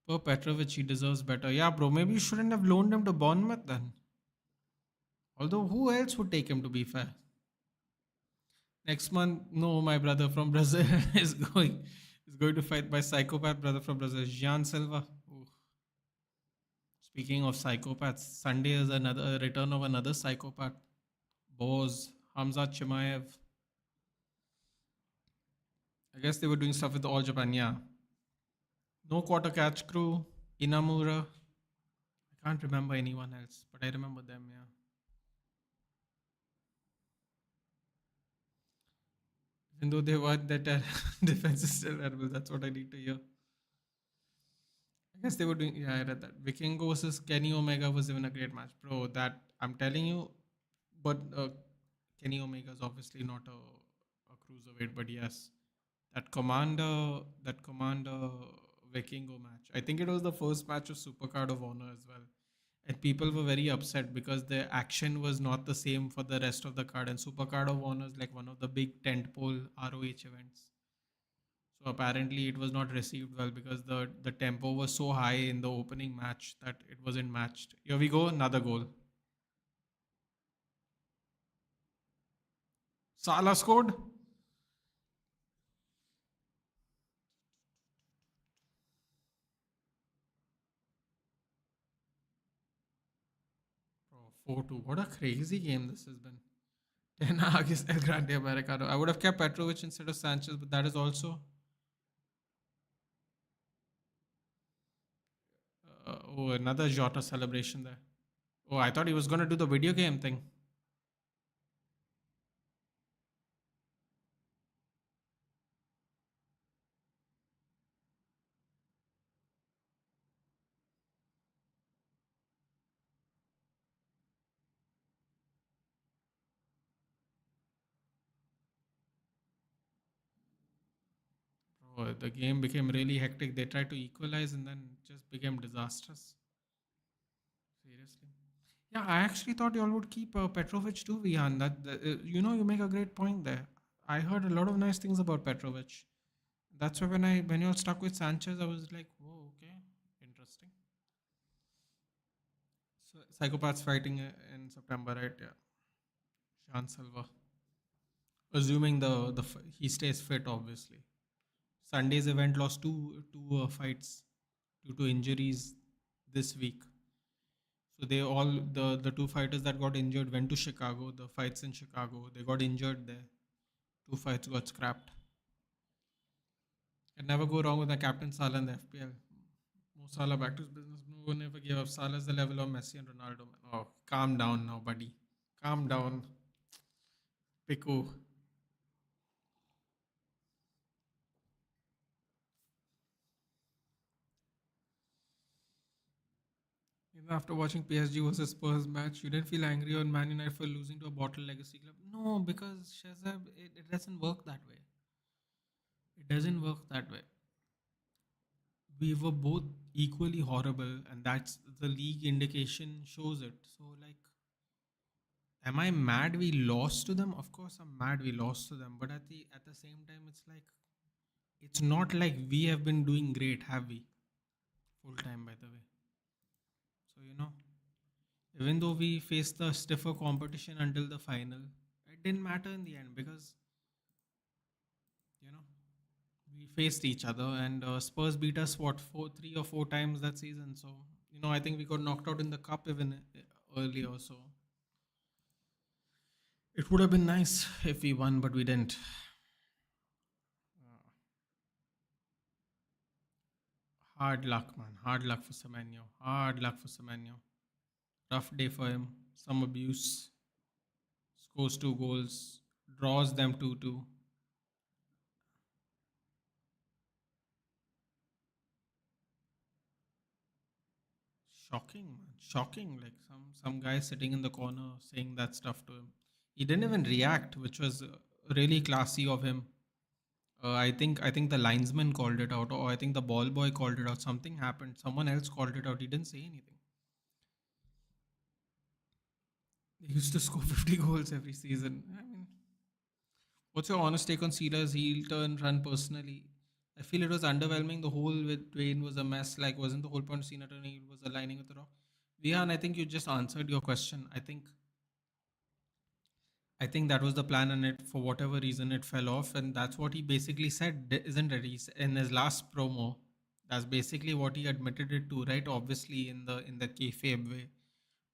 Poor Petrovic, he deserves better. Yeah, bro, maybe you shouldn't have loaned him to Bournemouth then. Although, who else would take him, to be fair? Next month, no, my brother from Brazil is going to fight my psychopath brother from Brazil, Jean Silva. Ooh. Speaking of psychopaths, Sunday is another return of another psychopath, Boz Hamza Chimaev. I guess they were doing stuff with All Japan. Yeah, no quarter catch crew, Inamura. I can't remember anyone else, but I remember them. Yeah. Even though they won, that defense is still terrible. That's what I need to hear. I guess they were doing. Yeah, I read that. Vikingo versus Kenny Omega was even a great match, bro. That I'm telling you. But Kenny Omega is obviously not a cruiserweight. But yes, that Commander Vikingo match. I think it was the first match of Supercard of Honor as well. And people were very upset because the action was not the same for the rest of the card. And Super Card of Honor is like one of the big tentpole ROH events. So apparently it was not received well because the tempo was so high in the opening match that it wasn't matched. Here we go, another goal. Salah scored. Bro, 4-2. What a crazy game this has been. Ten Hag is El Grande Americano. I would have kept Petrovic instead of Sanchez, but that is also. Oh, another Jota celebration there. Oh, I thought he was going to do the video game thing. Bro, the game became really hectic. They tried to equalize and then just became disastrous. Seriously. Yeah, I actually thought y'all would keep Petrovic too, Vihan. You make a great point there. I heard a lot of nice things about Petrovic. That's why when you all stuck with Sanchez, I was like, whoa, okay, interesting. So psychopaths fighting in September, right? Yeah, Sean Silva. Assuming he stays fit, obviously. Sunday's event lost two fights due to injuries this week. So the two fighters that got injured went to Chicago. The fights in Chicago, they got injured there. Two fights got scrapped. Can never go wrong with the captain Salah in the FPL. Mo Salah back to his business. No, never give up. Salah's the level of Messi and Ronaldo. Man. Oh, calm down now, buddy. Calm down. Pico. Even after watching PSG versus Spurs match, you didn't feel angry on Man United for losing to a bottle legacy club? No, because Shazab, it doesn't work that way. It doesn't work that way. We were both equally horrible, and that's the league indication shows it. So, like, am I mad we lost to them? Of course, I'm mad we lost to them. But at the same time, it's like it's not like we have been doing great, have we? Full time, by the way. So even though we faced the stiffer competition until the final, it didn't matter in the end because you know we faced each other and Spurs beat us what 3 or 4 times that season. So I think we got knocked out in the cup even earlier. So it would have been nice if we won, but we didn't. Hard luck, man. Hard luck for Semenyo. Hard luck for Semenyo. Rough day for him. Some abuse. Scores 2 goals. Draws them 2-2. Shocking, man. Shocking. Like some guy sitting in the corner saying that stuff to him. He didn't even react, which was really classy of him. I think the linesman called it out, or I think the ball boy called it out. Something happened. Someone else called it out. He didn't say anything. They used to score 50 goals every season. I mean, what's your honest take on Sealer's heel turn run personally? I feel it was underwhelming. The whole with Dwayne was a mess. Like, wasn't the whole point of Cena turning? It was aligning with the Rock. Vihan, I think you just answered your question. I think that was the plan, and it for whatever reason it fell off, and that's what he basically said, isn't it? In his last promo. That's basically what he admitted it to, right? Obviously, in the kayfabe way,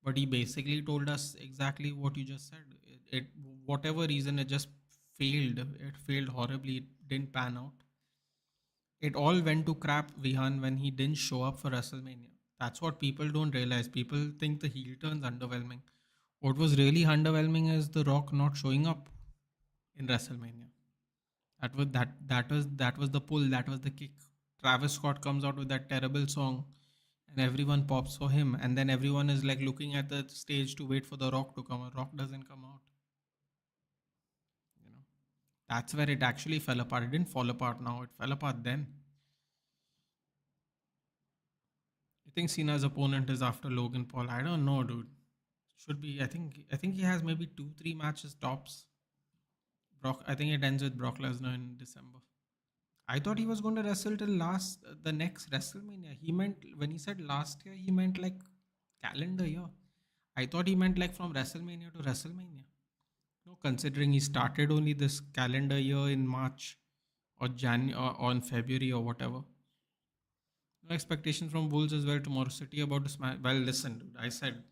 but he basically told us exactly what you just said. It whatever reason it just failed. It failed horribly. It didn't pan out. It all went to crap, Vihan, when he didn't show up for WrestleMania. That's what people don't realize. People think the heel turn's underwhelming. What was really underwhelming is The Rock not showing up in WrestleMania. That was the pull. That was the kick. Travis Scott comes out with that terrible song, and everyone pops for him. And then everyone is like looking at the stage to wait for The Rock to come. Rock doesn't come out. You know, that's where it actually fell apart. It didn't fall apart now. It fell apart then. You think Cena's opponent is after Logan Paul? I don't know, dude. Should be. I think he has maybe 2-3 matches tops. Brock. I think it ends with Brock Lesnar in December. I thought he was going to wrestle till the next WrestleMania. He meant when he said last year, he meant like calendar year. I thought he meant like from WrestleMania to WrestleMania. No, considering he started only this calendar year in March or Jan or on February or whatever. No expectations from Bulls as well tomorrow. City about to smash. Well, listen, dude. I said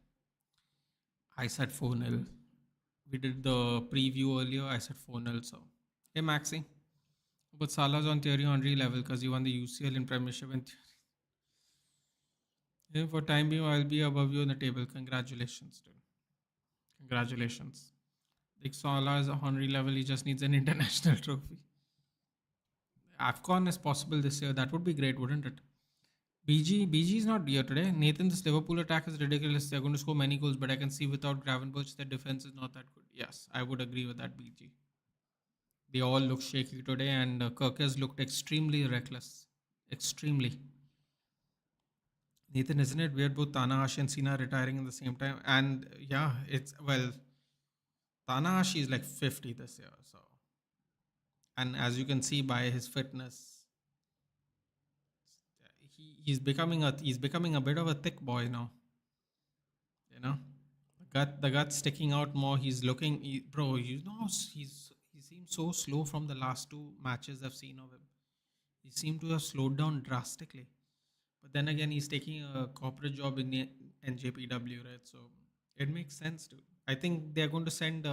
4-0. We did the preview earlier. I said 4-0. So, hey, Maxi. But Salah's on Thierry Henry level because he won the UCL in Premiership. And for time being, I'll be above you on the table. Congratulations, dude. Congratulations. Like Salah is a Henry level. He just needs an international trophy. AFCON is possible this year. That would be great, wouldn't it? BG is not here today. Nathan, this Liverpool attack is ridiculous. They're going to score many goals, but I can see without Gravenberch, their defense is not that good. Yes, I would agree with that, BG. They all look shaky today, and Kirkes looked extremely reckless. Extremely. Nathan, isn't it weird both Tanahashi and Cena retiring at the same time? And yeah, Tanahashi is like 50 this year. So, and as you can see by his fitness, he's becoming a bit of a thick boy now. You know, the gut sticking out more. He's looking, bro. He seems so slow from the last two matches I've seen of him. He seemed to have slowed down drastically. But then again, he's taking a corporate job in the NJPW, right? So it makes sense too. I think they're going to send.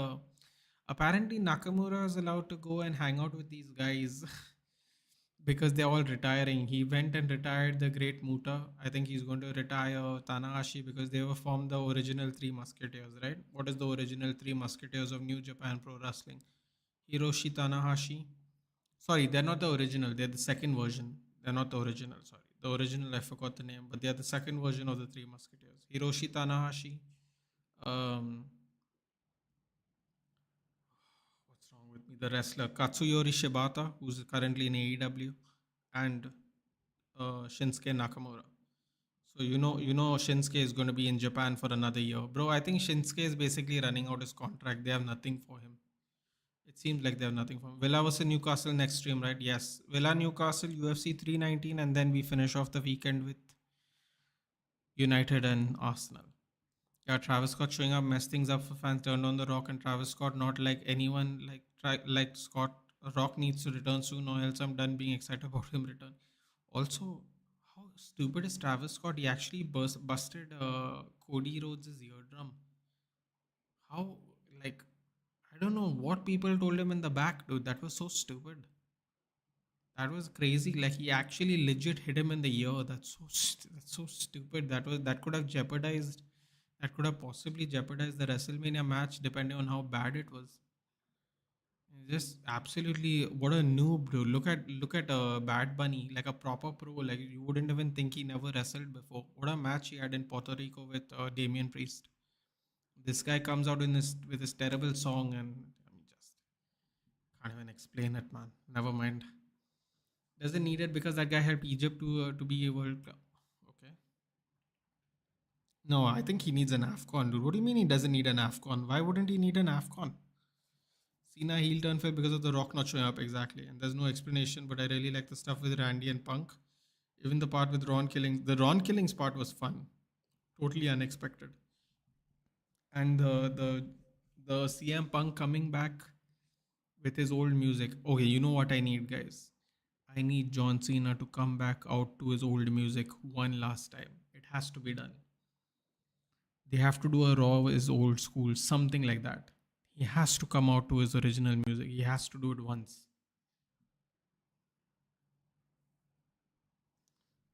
Apparently, Nakamura is allowed to go and hang out with these guys because they're all retiring. He went and retired the Great Muta. I think he's going to retire Tanahashi because they were from the original Three Musketeers, right? What is the original Three Musketeers of New Japan Pro Wrestling? Hiroshi Tanahashi. Sorry, they're not the original. They're the second version. They're not the original. Sorry, the original I forgot the name, but they are the second version of the Three Musketeers. Hiroshi Tanahashi. Um, what's wrong with me? The wrestler Katsuyori Shibata, who's currently in AEW, and Shinsuke Nakamura. So Shinsuke is going to be in Japan for another year, bro. I think Shinsuke is basically running out his contract. They have nothing for him. It seems like they have nothing for him. Villa versus Newcastle next stream, right? Yes, Villa Newcastle UFC 319, and then we finish off the weekend with United and Arsenal. Yeah, Travis Scott showing up, messed things up for fans, turned on the Rock, and Travis Scott not like anyone like Scott. Rock needs to return soon, or else I'm done being excited about him return. Also, how stupid is Travis Scott? He actually busted Cody Rhodes' eardrum. How, like, I don't know what people told him in the back, dude. That was so stupid. That was crazy. Like he actually legit hit him in the ear. That's so stupid. That could have jeopardized. That could have possibly jeopardized the WrestleMania match, depending on how bad it was. Just absolutely, what a noob, dude. Look at Bad Bunny, like a proper pro. Like you wouldn't even think he never wrestled before. What a match he had in Puerto Rico with Damian Priest. This guy comes out with this terrible song, and I mean, just can't even explain it, man. Never mind. Doesn't need it because that guy helped Egypt to be a world club. Okay. No, I think he needs an Afcon, dude. What do you mean he doesn't need an Afcon? Why wouldn't he need an Afcon? Cena heel turn fail because of The Rock not showing up, exactly, and there's no explanation. But I really like the stuff with Randy and Punk. Even the part with the Ron Killings part was fun, totally unexpected, and the CM Punk coming back with his old music. Okay, you know what I need, guys? I need John Cena to come back out to his old music one last time. It has to be done. They have to do a Raw is old school, something like that. He has to come out to his original music. He has to do it once.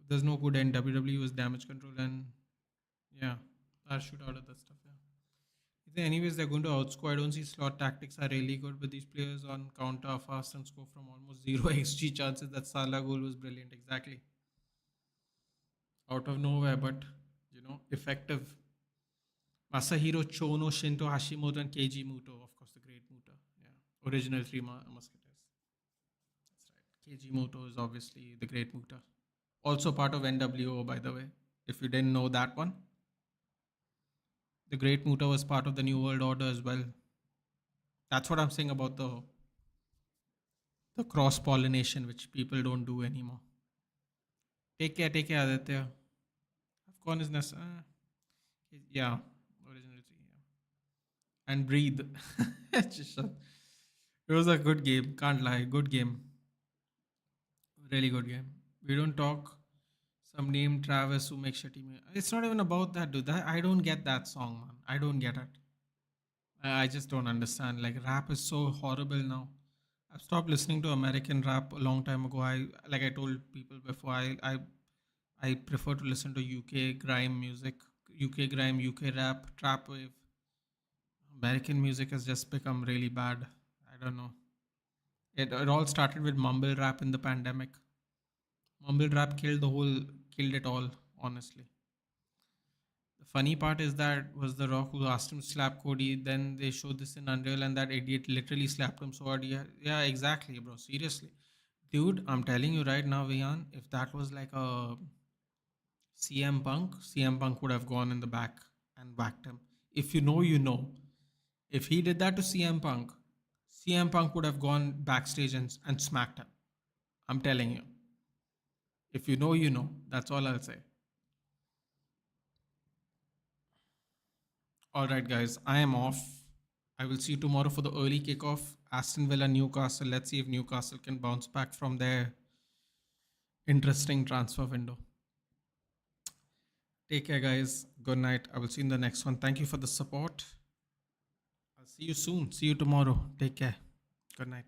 There's no good end. WWE was damage control, and yeah, I'll shoot out of that stuff. Yeah. Anyways, they're going to outscore. I don't see slot tactics are really good, but these players on counter fast and score from almost zero XG chances. That Salah goal was brilliant. Exactly. Out of nowhere, but effective. Masahiro Chono, Shinto Hashimoto, and Keiji Muto. Of course, the great Muto. Yeah. Original Three Musketeers. That's right. Keiji Muto is obviously the great Muto. Also part of NWO, by the way. If you didn't know that one, the Great Muta was part of the New World Order as well. That's what I'm saying about the cross pollination, which people don't do anymore. Take care, Aditya. Afghan is yeah, originality, yeah. And breathe. Just it was a good game. Can't lie, good game. Really good game. We don't talk. Some name Travis who makes shitty music. It's not even about that, dude. I don't get that song, man. I don't get it. I just don't understand. Like rap is so horrible now. I've stopped listening to American rap a long time ago. I like I told people before. I prefer to listen to UK grime music, UK grime, UK rap, trap wave. American music has just become really bad. I don't know. It all started with mumble rap in the pandemic. Mumble rap killed it all. Honestly. The funny part is that was The Rock who asked him to slap Cody. Then they showed this in Unreal, and that idiot literally slapped him so hard. Yeah, yeah, exactly, bro. Seriously, dude. I'm telling you right now, Vian. If that was like a CM Punk, CM Punk would have gone in the back and whacked him. If you know, you know. If he did that to CM Punk, CM Punk would have gone backstage and smacked him. I'm telling you. If you know, you know. That's all I'll say. All right, guys, I am off. I will see you tomorrow for the early kickoff. Aston Villa, Newcastle. Let's see if Newcastle can bounce back from their interesting transfer window. Take care, guys. Good night. I will see you in the next one. Thank you for the support. I'll see you soon. See you tomorrow. Take care. Good night.